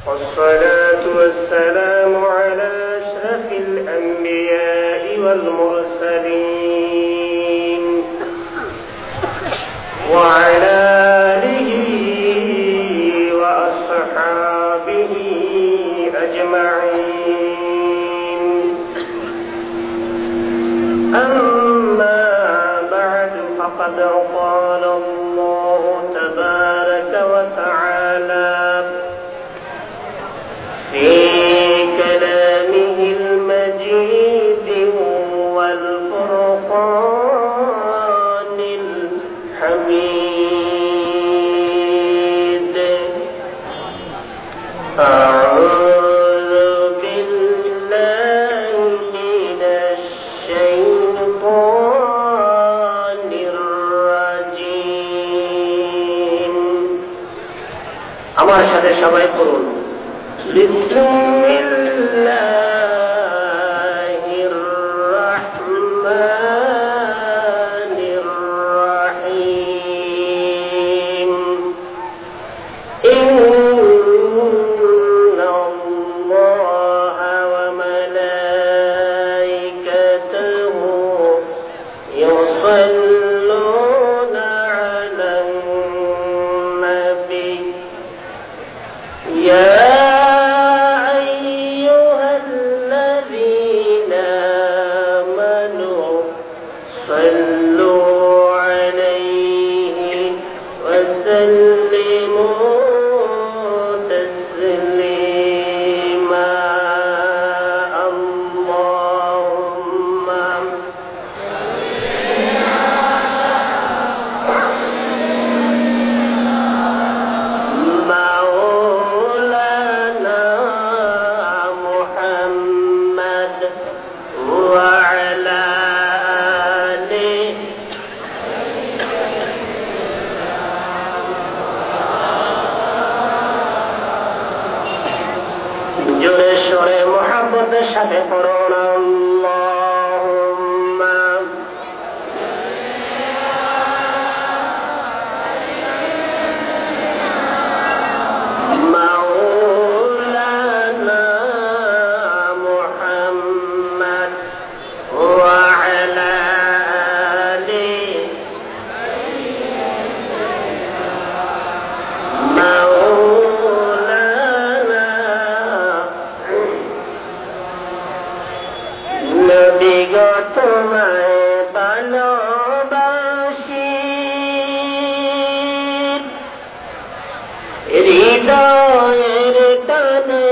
والصلاة والسلام على أشرف الأنبياء والمرسلين وعلى آله وأصحابه أجمعين. أما بعد، فقد قال الله تبارك وتعالى في كلامه المجيد والفرقان الحميد: أعوذ بالله من الشيطان الرجيم. আমার সাথে সবাই করুন: بسم الله الرحمن الرحيم. إن الله وملائكته يصلون على النبي يا সাথে পড়ুন: আল্লাহুম্মা মাওলানা মুহাম্মদ ওয়া আলা আলিহি তোমায় ভালোবাসি, হৃদয়ের টানে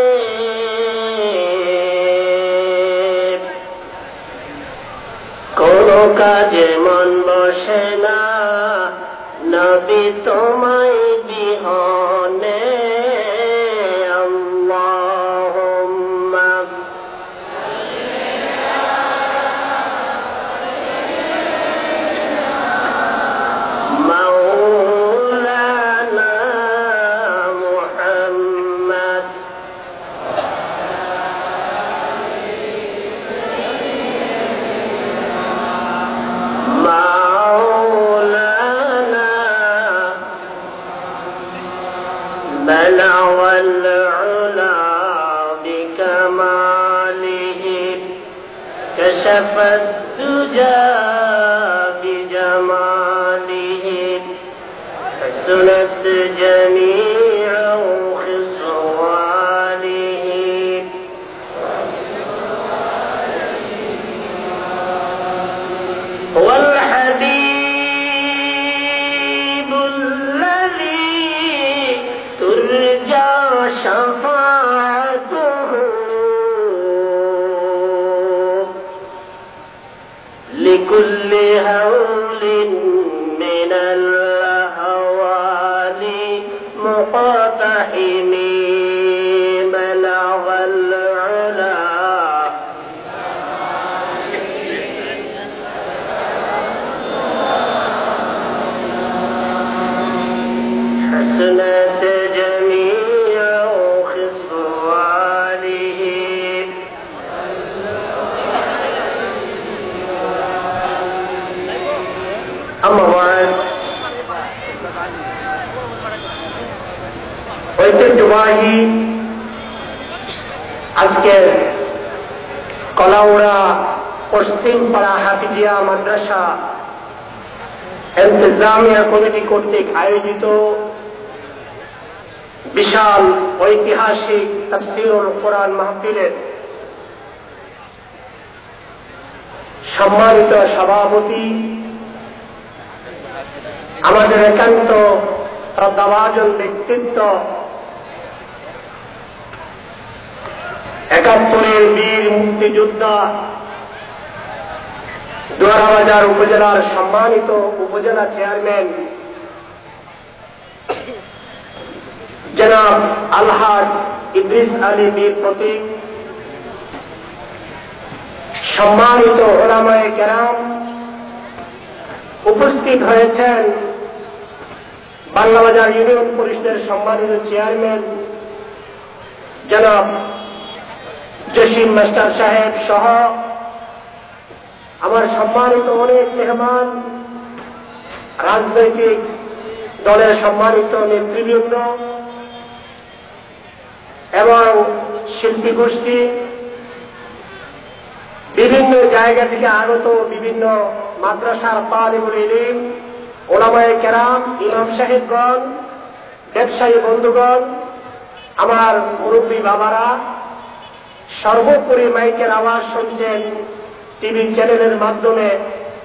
কোনো কাজে মন বসে না নবী তোমায় বিহনে। بلغ العلا بكماله كشف الدجى بجماله حسنت جميع خصاله هو الحبيب الذي ترجى شفاعته لكل هول من الأهوال مقتحم. بلغ العلا حسنت جميع خصاله. أما بعد، ঐতিহ্যবাহী আজকে কলাউড়া পশ্চিমপাড়া হাফিজিয়া মাদ্রাসা ইন্তেজামিয়া কমিটি কর্তৃক আয়োজিত বিশাল ঐতিহাসিক তাফসীরুল কোরআন মাহফিলের সম্মানিত সভাপতি, আমাদের একান্ত শ্রদ্ধাভাজন ব্যক্তিত্ব, ৭১-এর বীর মুক্তিযোদ্ধা, দোয়ারাবাজার উপজেলার সম্মানিত উপজেলা চেয়ারম্যান জনাব আলহাজ ইদ্রিস আলী বীর প্রতীক, সম্মানিত ওলামায়ে কেরাম, উপস্থিত হয়েছেন বাংলাবাজার ইউনিয়ন পরিষদের সম্মানিত চেয়ারম্যান জনাব জসিম মাস্টার সাহেব সহ আমার সম্মানিত অনেক মেহমান, রাজনৈতিক দলের সম্মানিত নেতৃবৃন্দ এবং শিল্পী গোষ্ঠী, বিভিন্ন জায়গা থেকে আগত বিভিন্ন মাদ্রাসার তালিবুল ইলম, ওলামায়ে কেরাম, ইমাম সাহেবগণ, ব্যবসায়ী বন্ধুগণ, আমার মুরব্বী বাবারা, সর্বোপরি মাইকের আওয়াজ শুনছেন টিভি চ্যানেলের মাধ্যমে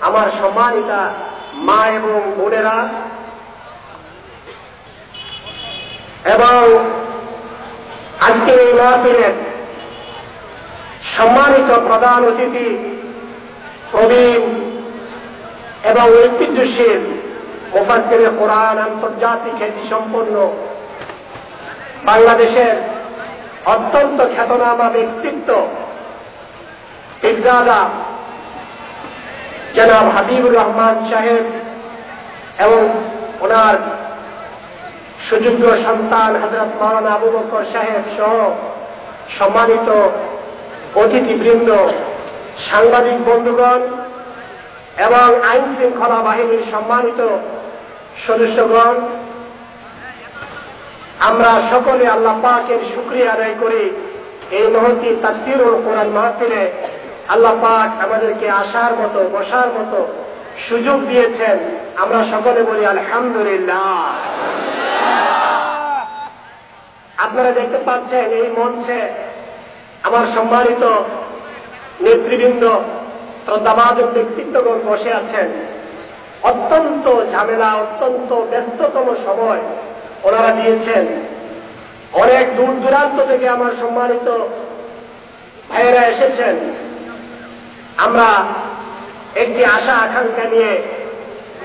আমার সম্মানিতা মা এবং বোনেরা, এবং আজকে এই মাহফিলের সম্মানিত প্রধান অতিথি, প্রবীণ এবং ঐতিহ্যশীল মুফাসসিরে কোরআন, আন্তর্জাতিক খ্যাতিসম্পন্ন বাংলাদেশের অত্যন্ত খ্যাতনামা ব্যক্তিত্ব পীরজাদা জনাব হাবিবুর রহমান সাহেব এবং ওনার সুযোগ্য সন্তান হযরত মাওলানা আবু বকর সাহেব সহ সম্মানিত অতিথিবৃন্দ, সাংবাদিক বন্ধুগণ এবং আইন শৃঙ্খলা বাহিনীর সম্মানিত সদস্যগণ, আমরা সকলে আল্লাহ পাকের শুকরিয়া আদায় করি এই মহতী তাফসীরুল কোরআন মাহফিলে আল্লাহ পাক আমাদেরকে আসার মতো বসার মতো সুযোগ দিয়েছেন। আমরা সকলে বলি আলহামদুলিল্লাহ। আপনারা দেখতে পাচ্ছেন এই মঞ্চে আমার সম্মানিত নেতৃবৃন্দ, শ্রদ্ধাভাজন ব্যক্তিত্বগণ বসে আছেন। অত্যন্ত ঝামেলা, অত্যন্ত ব্যস্ততম সময় ওনারা দিয়েছেন। অনেক দূর দূরান্ত থেকে আমার সম্মানিত ভাইয়েরা এসেছেন। আমরা একটি আশা আকাঙ্ক্ষা নিয়ে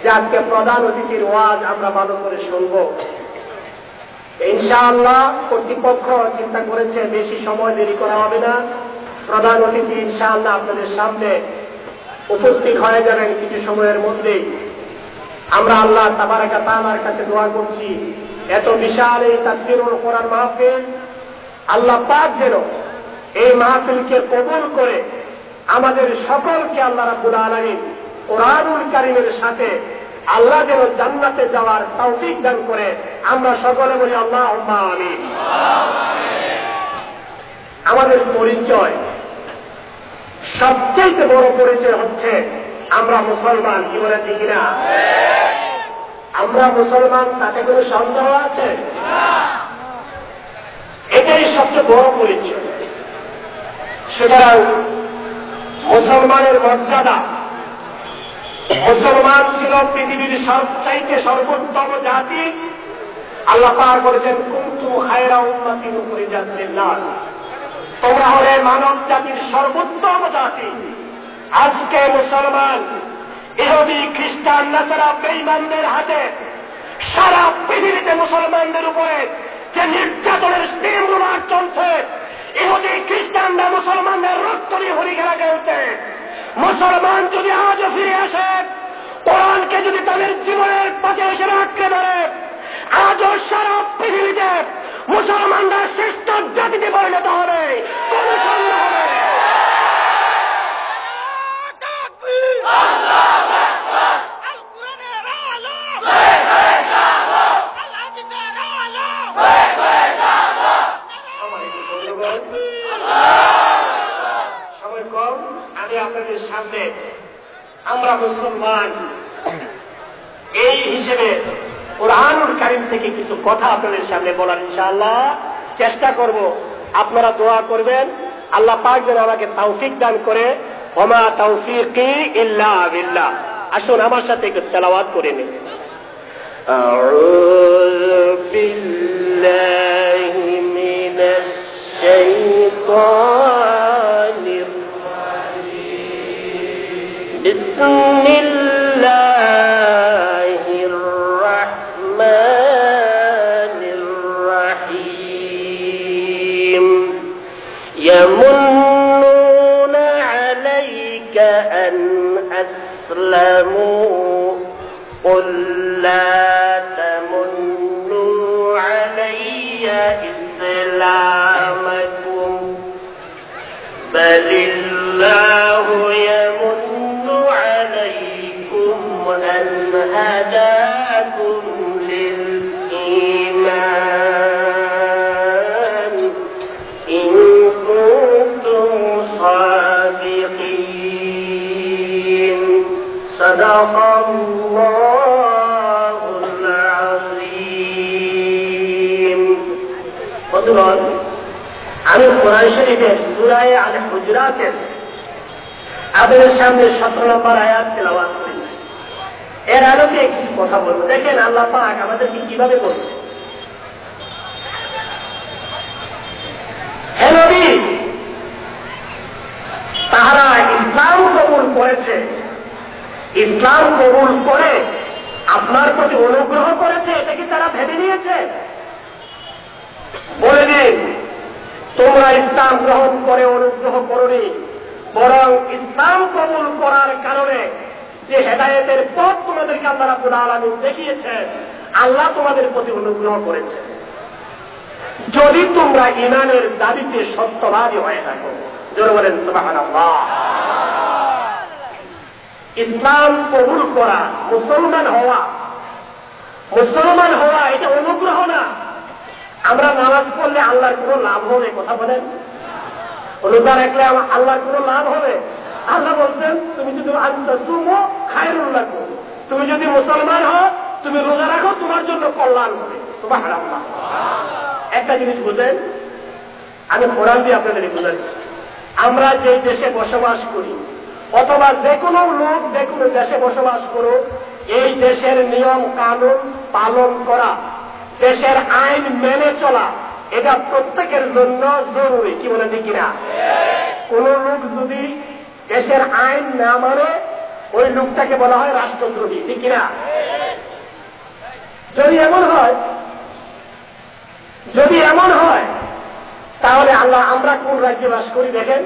যে আজকে প্রধান অতিথির ওয়াজ আমরা ভালো করে শুনব ইনশাআল্লাহ। কর্তৃপক্ষ চিন্তা করেছে বেশি সময় দেরি করা হবে না, প্রধান অতিথি ইনশাআল্লাহ আপনাদের সামনে উপস্থিত হয়ে যাবেন কিছু সময়ের মধ্যেই। আমরা আল্লাহ তাবারাকা তাআলার কাছে দোয়া করছি এত বিশাল এই তাফসীরুল কোরআন মাহফিল আল্লাহ পাক যেন এই মাহফিলকে কবুল করে আমাদের সকলকে আল্লাহ রাব্বুল আলামিন কোরআনুল কারীমের সাথে আল্লাহ যেন জান্নাতে যাওয়ার তৌফিক দান করে। আমরা সকলে বলি আল্লাহুম্মা আমিন। আমাদের পরিচয়, সবচেয়ে বড় পরিচয় হচ্ছে আমরা মুসলমান। কি বলে ঠিক না? আমরা মুসলমান, তাতে কোনো সন্দেহ আছে? এটাই সবচেয়ে বড় পরিচয়। সুতরাং মুসলমানের মর্যাদা, মুসলমান ছিল পৃথিবীর সবচাইতে সর্বোত্তম জাতি। আল্লাহ পাক বলেছেন কুনতুম খায়রা উম্মাতিন উখরিজাত লিন-নাস, তোমরা হলে মানব জাতির সর্বোত্তম জাতি। আজকে মুসলমান ইহুদি, খ্রিস্টান, নাসারা, বেঈমানদের হাতে সারা পৃথিবীতে মুসলমানদের উপরে যে নির্যাতনের স্টিম রোলার চলছে, ইহুদি খ্রিস্টানরা মুসলমানদের রক্ত দিয়ে হরি খেলা খেলছে। মুসলমান যদি আজও ফিরে আসে, কোরআনকে যদি তাদের জীবনের পথে এসে রাখতে পারে, আজও সারা পৃথিবীতে মুসলমানরা শ্রেষ্ঠ জাতিতে পরিণত হবে, কোন সন্দেহ হবে? সামনে আমরা মুসলমান, এই হিসেবে কুরআনুল কারীম থেকে কিছু কথা আপনাদের সামনে বলার ইনশাআল্লাহ চেষ্টা করব। আপনারা দোয়া করবেন আল্লাহ পাক যেন আমাকে তৌফিক দান করে। ওমা তৌফিকি ইল্লা বিল্লাহ। আসুন আমার সাথে একটু তেলাওয়াত করে নিন। আউযু বিল্লাহি মিনাশ শাইতানির রাজীম। বিসমিল্লাহির রাহমানির রাহিম। ইয়ামুন্নুনা আলাইকা আন আসলামু قل لا تمنوا علي إسلامكم بل الله يمن عليكم أن هداكم للإيمان إن كنتم صادقين صدق الله العظيم। বন্ধুগণ, আমি কোরআন শরীফের সূরা আল হুজুরাতের আপনাদের সামনে 17 নম্বর আয়াত তেলাওয়াত করেছি। এর আলোকে কিছু কথা বলবো। দেখেন আল্লাহ পাক আমাদেরকে কিভাবে বলছে। হে নবী, তাহারা ইসলাম কবুল করেছে, ইসলাম কবুল করে আপনার প্রতি অনুগ্রহ করেছে, এটা কি তারা ভেবে নিয়েছে? বলে দিন, তোমরা ইসলাম গ্রহণ করে অনুগ্রহ করনি, বরং ইসলাম কবুল করার কারণে যে হেদায়েতের পথ তোমাদেরকে আল্লাহ রাব্বুল আলামিন দেখিয়েছেন, আল্লাহ তোমাদের প্রতি অনুগ্রহ করেছে। যদি তোমরা ঈমানের দাবিতে সত্যবাদী হয়ে থাকো। জোরে বলেন সুবহানাল্লাহ। ইসলাম কবুল করা, মুসলমান হওয়া এটা অনুগ্রহ না। আমরা নামাজ পড়লে আল্লাহর কোনো লাভ হবে? কথা বলেন। রোজা রাখলে আল্লাহর কোনো লাভ হবে? আল্লাহ বলছেন তুমি যদি আনতাসুমু খায়রুল লাকুম, তুমি যদি মুসলমান হও, তুমি রোজা রাখো, তোমার জন্য কল্যাণ হবে। সুবহানাল্লাহ। একটা জিনিস বুঝেন, আমি কোরআন দিয়ে আপনাদের বুঝাচ্ছি। আমরা যে দেশে বসবাস করি অথবা যে কোনো লোক যে কোনো দেশে বসবাস করুক, এই দেশের নিয়ম কানুন পালন করা, দেশের আইন মেনে চলা, এটা প্রত্যেকের জন্য জরুরি। কি বলেন ঠিক কিনা? কোন লোক যদি দেশের আইন না মানে, ওই লোকটাকে বলা হয় রাষ্ট্রদ্রোহী। ঠিক কিনা? যদি এমন হয় তাহলে আমরা কোন রাজ্যে বাস করি? দেখেন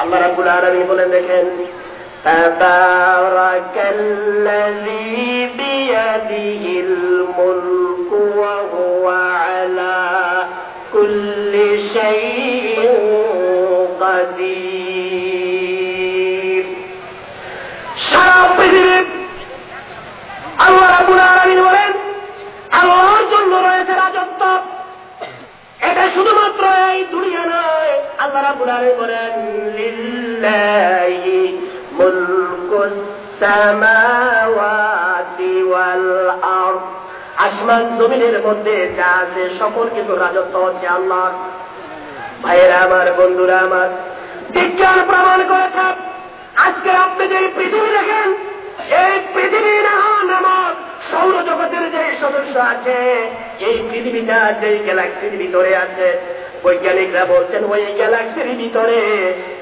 আল্লাহ রাব্বুল আলামিন বলেন, দেখেন তাবারাকাল্লাযী বিয়াদিহিল মুলকু ওয়া হুয়া আলা কুল্লি শাইইন কাদির। সারা পৃথিবীর আল্লাহ রাব্বুল আলামিন বলেন আল্লাহর জন্য রয়েছে রাজত্ব। এটা শুধুমাত্র এই দুনিয়া নয়। আল্লাহ রাব্বুল আলামিন বলেন লিল্লাহি মুলকুস সামাওয়াতি ওয়াল আরদ। আসমান জমিনের মধ্যে যা আছে সকল কিছু রাজত্ব হচ্ছে আল্লাহর। ভাইয়েরা আমার, বন্ধুরা আমার, বিজ্ঞান প্রমাণ করেছে আজকে আপনি যে পৃথিবী দেখেন, এই পৃথিবী নামক সৌরজগতের যে সদস্য আছে, এই পৃথিবীটা যে গ্যালাক্সির ভিতরে আছে, বৈজ্ঞানিকরা বলছেন ওই গ্যালাক্সির ভিতরে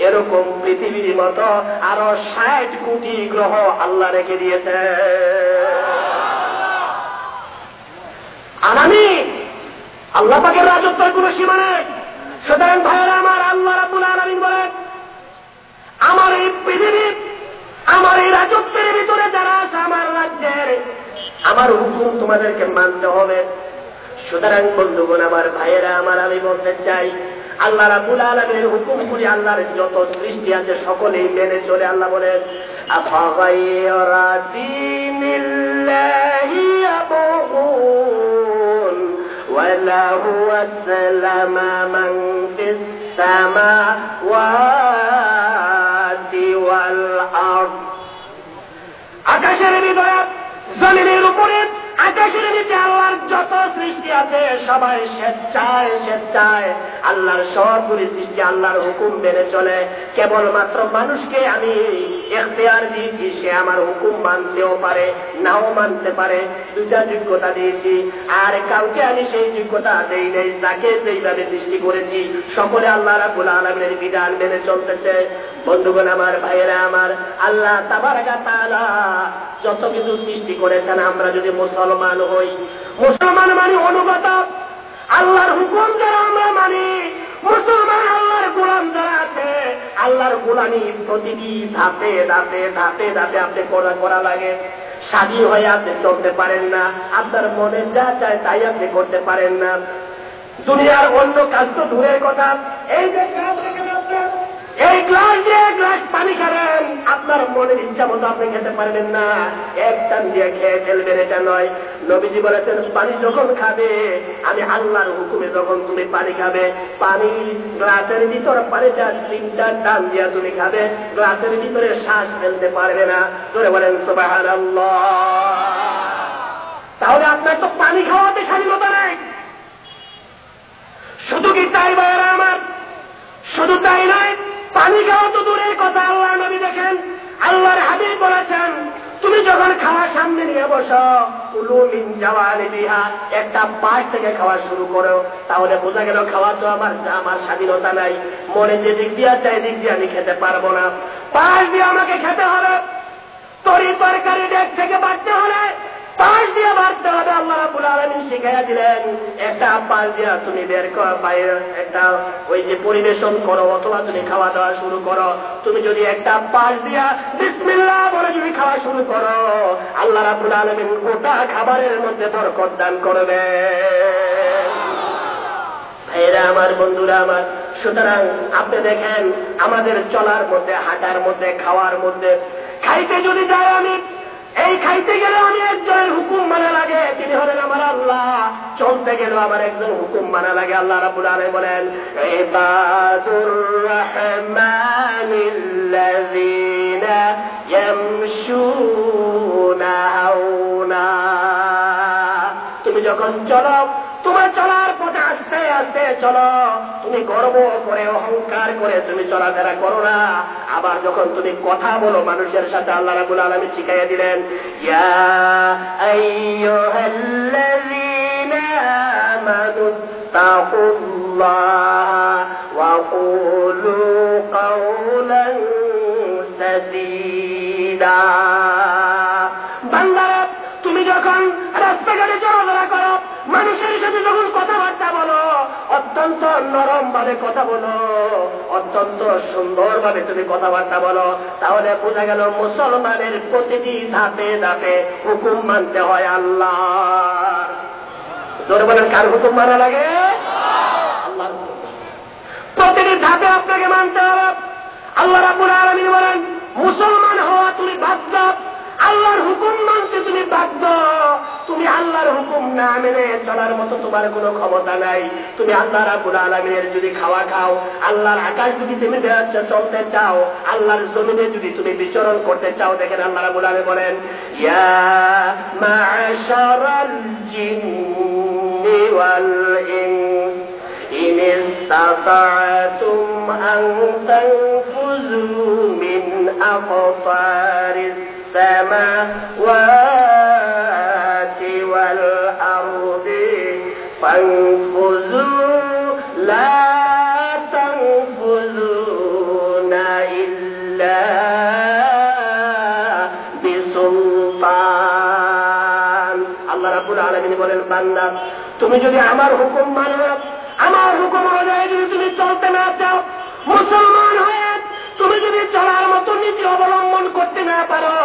এরকম পৃথিবীর মতো আরো 60 কোটি গ্রহ আল্লাহ রেখে দিয়েছে। আর আমি আল্লাহ পাকের রাজত্বের কোন সীমা নেই। সুতরাং ভাইয়েরা আমার, আল্লাহ রাব্বুল আলামিন বলেন আমার এই পৃথিবী, আমার এই রাজত্বের ভিতরে যারা আছে আমার রাজ্যের, আমার হুকুম তোমাদেরকে মানতে হবে। সুতরাং বন্ধুগণ আমার, ভাইয়েরা আমার, আমি বলতে চাই আল্লাহ রাব্বুল আলামিনের হুকুমগুলি আল্লাহর যত সৃষ্টি আছে সকলেই মেনে চলে। আল্লাহ বলেন আফাগাইরা দীনিল্লাহি ইয়াবগুন ওয়া লাহু আসলামা মান ফিস সামাওয়াতি ওয়াল ভিতরে, জমিনের উপরে, আকাশের নিচে আল্লাহর যত সৃষ্টি আছে সবাই স্বেচ্ছায় স্বেচ্ছায় আল্লাহর সবগুলি সৃষ্টি আল্লাহর হুকুম মেনে চলে। কেবলমাত্র মানুষকে আমি এখতিয়ার দিয়েছি, সে আমার হুকুম মানতেও পারে নাও মানতে পারে, দুটা যোগ্যতা দিয়েছি। আর কাউকে আমি সেই যোগ্যতা দেই নাই, তাকে যেইভাবে সৃষ্টি করেছি সকলে আল্লাহ রাব্বুল আলামিনের বিধান মেনে চলতেছে। বন্ধুগণ আমার, ভাইয়েরা আমার, আল্লাহ তাবারাকা তাআলা যত কিছু সৃষ্টি করেছেন, আমরা যদি মুসলমান হই, মুসলমান মানে অনুগত, আল্লাহর হুকুম যারা আমরা মানি, মুসলমান আল্লাহর গোলাম যারা আছে, আল্লাহর গোলামি প্রতিটি ধাপে ধাপে ধাপে ধাপে আপনি করা লাগে। স্বাধীন হয়ে আপনি চলতে পারেন না, আপনার মনে যা চায় তাই আপনি করতে পারেন না। দুনিয়ার অন্য কাজ তো দূরের কথা, এই যে এই গ্লাস দিয়ে গ্লাস পানি খাবেন, আপনার মনের ইচ্ছা মতো আপনি খেতে পারবেন না, এক টান দিয়ে খেয়ে ফেলবেন, এটা নয়। নবীজি বলেছেন, পানি যখন খাবে, আমি আল্লাহর হুকুমে যখন তুমি পানি খাবে, পানি গ্লাসের ভিতরে পানিটা 3টা টান দিয়ে তুমি খাবে, গ্লাসের ভিতরে শ্বাস ফেলতে পারবে না। জোরে বলেন সুবহানাল্লাহ। তাহলে আপনার তো পানি খাওয়াতে স্বাধীনতা নেই। শুধু কি তাই ভাইয়েরা আমার? শুধু তাই নয়, পানি খাওয়া তো দূরের কথা, আল্লাহ নবী দেখেন, আল্লাহর হাবিব বলেছেন, তুমি যখন খাওয়া সামনে নিয়ে বসো, কুলু মিন জাওয়ানিবিহা, একটা পাশ থেকে খাওয়া শুরু করো। তাহলে বোঝা গেল খাওয়া তো আমার স্বাধীনতা নাই, মনে যে দিক দিয়ে চাই দিক দিয়ে আমি খেতে পারবো না, পাশ দিয়ে আমাকে খেতে হবে। তরকারি ডেক থেকে বাড়তে হলে পাশ দিয়ে বাড়তে হবে। আল্লাহ রাব্বুল আলামিন শিখাইয়া দিলেন, একটা পাশ দিয়া তুমি বের করো, বাইরে একটা ওই যে পরিবেশন করো অথবা তুমি খাওয়া দাওয়া শুরু করো। তুমি যদি একটা পাশ দিয়া বিসমিল্লাহ বলে যদি খাওয়া শুরু করো, আল্লাহ রাব্বুল আলামিন গোটা খাবারের মধ্যে বরকত দান করবে। ভাইরা আমার, বন্ধুরা আমার, সুতরাং আপনি দেখেন আমাদের চলার মধ্যে, হাঁটার মধ্যে, খাওয়ার মধ্যে, খাইতে যদি যাই আমি, এই খাইতে গেলে আমি একজনের হুকুম মানা লাগে, তিনি হলেন আমার আল্লাহ। চলতে গেলেও আমার একজন হুকুম মানা লাগে। আল্লাহ রাব্বুল আলামিন বলেন, ইবাদুর রাহমানিল্লাযীনা ইয়ামশুনা হাওনা। তুমি যখন চলো, তোমার চলার পথে আস্তে আস্তে চলো, তুমি গর্ব করে অহংকার করে তুমি চলাফেরা করো না। আবার যখন তুমি কথা বলো মানুষের সাথে, আল্লাহ রাব্বুল আলামিন শিখাইয়া দিলেন, ইয়া আইয়ুহাল্লাযীনা আমানু তাকুল্লাহ ওয়া কুলু কাওলান সাদীদা। বান্দারা, তুমি যখন রাস্তাঘাটে চলাফেরা করো, মানুষের সাথে যখন কথাবার্তা বলো, অত্যন্ত নরম ভাবে কথা বলো, অত্যন্ত সুন্দর ভাবে তুমি কথাবার্তা বলো। তাহলে বোঝা গেল মুসলমানের প্রতিটি ধাপে ধাপে হুকুম মানতে হয় আল্লাহ। জোরে বলেন, কার হুকুম মানা লাগে? আল্লাহর হুকুম। প্রতিটি ধাপে আপনাকে মানতে হবে। আল্লাহ রাব্বুল আলামিন বলেন, মুসলমান হওয়া তুমি বাধ্য, আল্লাহর হুকুম মানতে তুমি বাধ্য। তুমি আল্লাহর হুকুম না মেনে চলার মতো তোমার কোনো ক্ষমতা নাই। তুমি আল্লাহ রাব্বুল আলামিনের যদি খাওয়া খাও, আল্লাহর আকাশ যদি তুমি চলতে চাও, আল্লাহর জমিনে যদি তুমি বিচরণ করতে চাও, দেখেন আল্লাহ রাব্বুল আলামিন বলেন, ইয়া মা'শারাল জিন্নি ওয়াল ইনস ইন ইসতাতা'তুম আন তানফুযু মিন আকফারিস السماوات والأرض فانفذوا لا تنفذون إلا بسلطان। আল্লাহ রাব্বুল আলামিন বলেন, বান্দা তুমি যদি আমার হুকুম মানো, আমার হুকুম অনুযায়ী যদি তুমি চলতে না চাও, মুসলমান হয়ে তুমি যদি চলার মতো নীতি অবলম্বন করতে না পারো,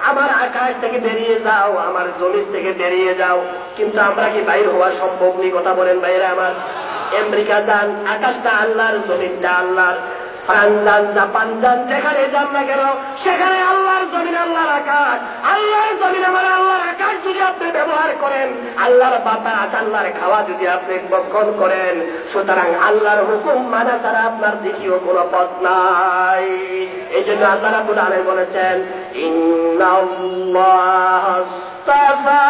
আমার আকাশ থেকে বেরিয়ে যাও, আমার জমিন থেকে বেরিয়ে যাও। কিন্তু আমরা কি বাইর হওয়া সম্ভব নেই? কথা বলেন ভাইরা আমার। আমেরিকা যান, আকাশটা আল্লাহর, জমিনটা আল্লাহর। ফ্রান্স যান, জাপান যান, যেখানে যান না কেন, সেখানে আল্লাহর জমিন, আল্লাহর আকাশ। আল্লাহর জমিন আমার আল্লাহর আকাশ যদি আপনি ব্যবহার করেন, আল্লাহর বাতাস আল্লাহর খাওয়া যদি আপনি ভক্ষণ করেন, সুতরাং আল্লাহর হুকুম মানা ছাড়া আপনার দ্বিতীয় কোনো পথ নাই। এই জন্য আল্লাহ রাব্বুল আলামিন বলেছেন, ইন্নাল্লাহা আস্তাফা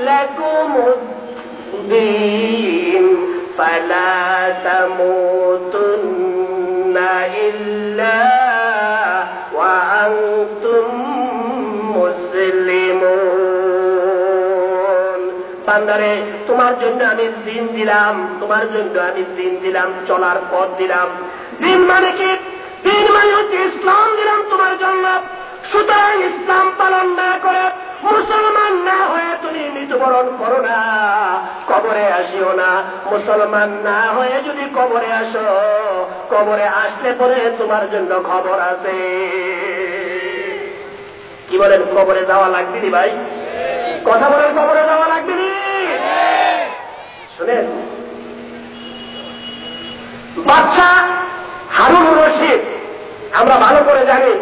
লাকুমুদ-দীন ফালা তামুতুন্না ইল্লা ওয়া আনতুম মুসলিমুন। বান্দারে, তোমার জন্য আমি দিন দিলাম, তোমার জন্য আমি দিন দিলাম, চলার পথ দিলাম। দিন মানে কি? দিন মানে হচ্ছে ইসলাম দিলাম তোমার জন্য। সুতরাং ইসলাম পালন না করে, মুসলমান না হয়ে তুমি মৃত্যুবরণ করো না, কবরে আসিও না। মুসলমান না হয়ে যদি কবরে আসো, কবরে আসলে পরে তোমার জন্য খবর আছে। কি বলেন, কবরে যাওয়া লাগবে নি ভাই? কথা বলেন, কবরে যাওয়া লাগবে নি? শুনেন, বাদশা হারুন রশিদ আমরা ভালো করে জানি,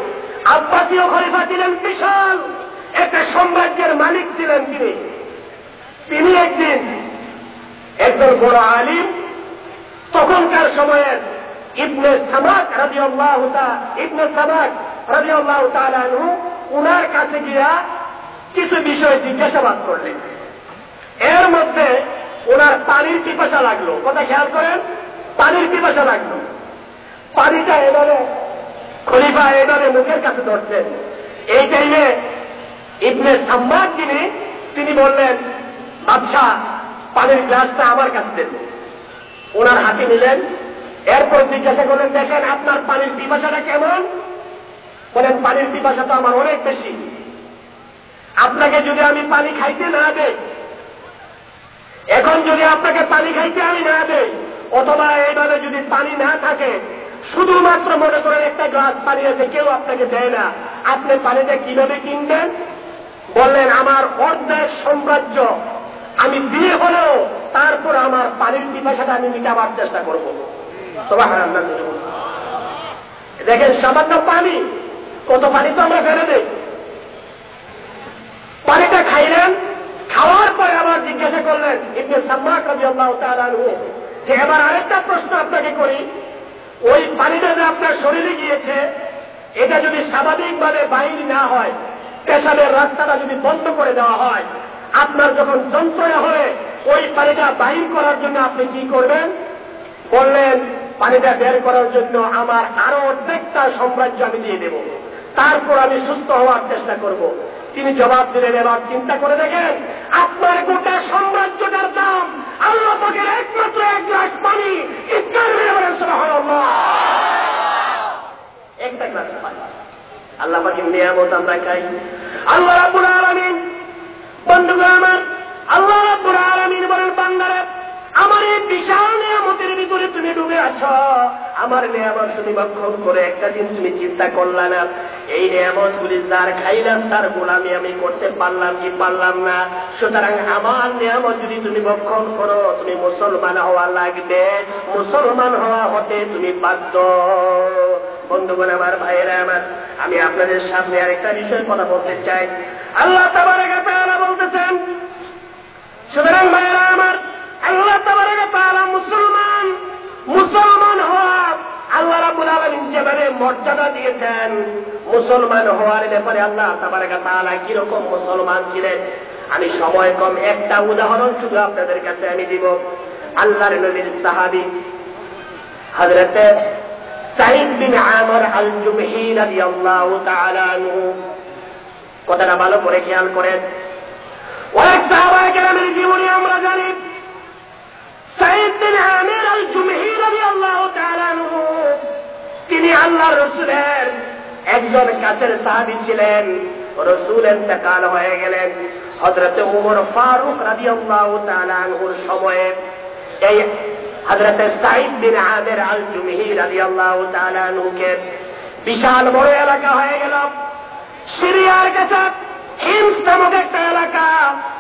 আব্বাসীয় খলিফা ছিলেন, বিশাল একটা সাম্রাজ্যের মালিক ছিলেন তিনি। তিনি একদিন একজন বড় আলিম, তখনকার সময়ের ইবনে সামাক রাদিয়াল্লাহু তাআলা আনহু উনার কাছে গিয়া কিছু বিষয় জিজ্ঞাসাবাদ করলেন। এর মধ্যে ওনার পানির পিপাসা লাগলো। কথা খেয়াল করেন, পানির পিপাসা লাগলো। পানিটা এবারে খলিফা এবারে মুখের কাছে ধরছেন। এই টাইমে ইবনে সাম্মাক তিনি বললেন, বাদশা পানির গ্লাসটা আমার কাছে দেন। ওনার হাতে নিলেন। এরপর জিজ্ঞাসা করলেন, দেখেন আপনার পানির পিপাসাটা কেমন? বলেন, পানির পিপাসা তো আমার অনেক বেশি। আপনাকে যদি আমি পানি খাইতে না দেই, এখন যদি আপনাকে পানি খাইতে আমি না দেই, অথবা এইভাবে যদি পানি না থাকে, শুধুমাত্র মনে করেন একটা গ্লাস পানি আছে, কেউ আপনাকে দেয় না, আপনি পানিটা কিভাবে কিনবেন? বললেন, আমার অর্ধেক সাম্রাজ্য আমি দিয়ে হলেও তারপর আমার পানির পিপাসাটা আমি মিটাবার চেষ্টা করবো। দেখেন, সামান্য পানি, কত পানি তো আমরা ফেলে দেই। পানিটা খাইলেন, খাওয়ার পরে আবার জিজ্ঞাসা করলেন ইবনে সাম্মাক রাদিয়াল্লাহু তাআলা আনহু, যে এবার আরেকটা প্রশ্ন আপনাকে করি, ওই পানিটা যে আপনার শরীরে গিয়েছে, এটা যদি স্বাভাবিকভাবে বাহির না হয়, পেশাবের রাস্তাটা যদি বন্ধ করে দেওয়া হয়, আপনার যখন যন্ত্রণা হবে ওই পানিটা বাহির করার জন্য আপনি কি করবেন? বললেন, পানিটা বের করার জন্য আমার আরো অর্ধেকটা সাম্রাজ্য আমি দিয়ে দেব, তারপর আমি সুস্থ হওয়ার চেষ্টা করব। তিনি জবাব দিলেন, এবার চিন্তা করে দেখেন, আপনার গোটা সাম্রাজ্যটার দাম আল্লাহ পাকের একমাত্র এক গ্লাস পানি। চিৎকার মেরে বলেন সুবহানাল্লাহ। একটা গ্লাস পানি, আল্লাহ পাকের নিয়ামত আমরা খাই। আল্লাহ রাব্বুল আলামিন, বন্ধুগণ আমার, আল্লাহ রাব্বুল আলামিন বলেন, বান্দারা আমার এই বিশাল নিয়ামতের ভিতরে তুমি ডুবে আছো, আমার নিয়ামত তুমি ভক্ষণ করে একটা দিন তুমি চিন্তা করলা না, এই নিয়ামত গুলি যার খাইলাম তার গোলামি আমি করতে পারলাম কি পারলাম না। সুতরাং আমার নিয়ামত যদি তুমি ভক্ষণ করো, তুমি মুসলমান হওয়া লাগবে, মুসলমান হওয়া হতে তুমি বাধ্য। বন্ধুগণ আমার, ভাইয়েরা আমার, আমি আপনাদের সামনে আরেকটা বিষয়ে কথা বলতে চাই। আল্লাহ তাবারাকা তাআলা বলতেছেন, সুতরাং ভাইয়েরা আমার, আল্লাহ তাবারাকা তাআলা মুসলমান হওয়া আল্লাহ রাব্বুল আলামিন যেভাবে মর্যাদা দিয়েছেন, মুসলমান হওয়ার ব্যাপারে আল্লাহ তাবারাকা তাআলা কিরকম মুসলমান ছিলেন, আমি সময় কম, একটা উদাহরণ শুধু আপনাদের কাছে আমি দিব। আল্লাহর নবীর সাহাবী হযরত সাঈদ বিন আমর আল-জুমহি রাদিয়াল্লাহু তাআলা আনহু, কথাটা ভালো করে খেয়াল করেন। অনেক সাহাবায়ে কেরামের জীবনী আমরা জানি। সাঈদ বিন আমর আল-জুমহি রাদিয়াল্লাহু তাআলা আনহু, তিনি আল্লাহর রাসূলের একজন কাছের সাহাবী ছিলেন। রাসূল ইন্তেকাল হয়ে গেলেন। হযরত ওমর ফারুক রাদিয়াল্লাহু তাআলা আনহুর সময়ে এই হযরত সাঈদ বিন আমর আল-জুমহি রাদিয়াল্লাহু তাআলা আনহুকে বিশাল বড় এলাকা হয়ে গেল। সিরিয়ার কাছে হিমস নামক একটা এলাকা,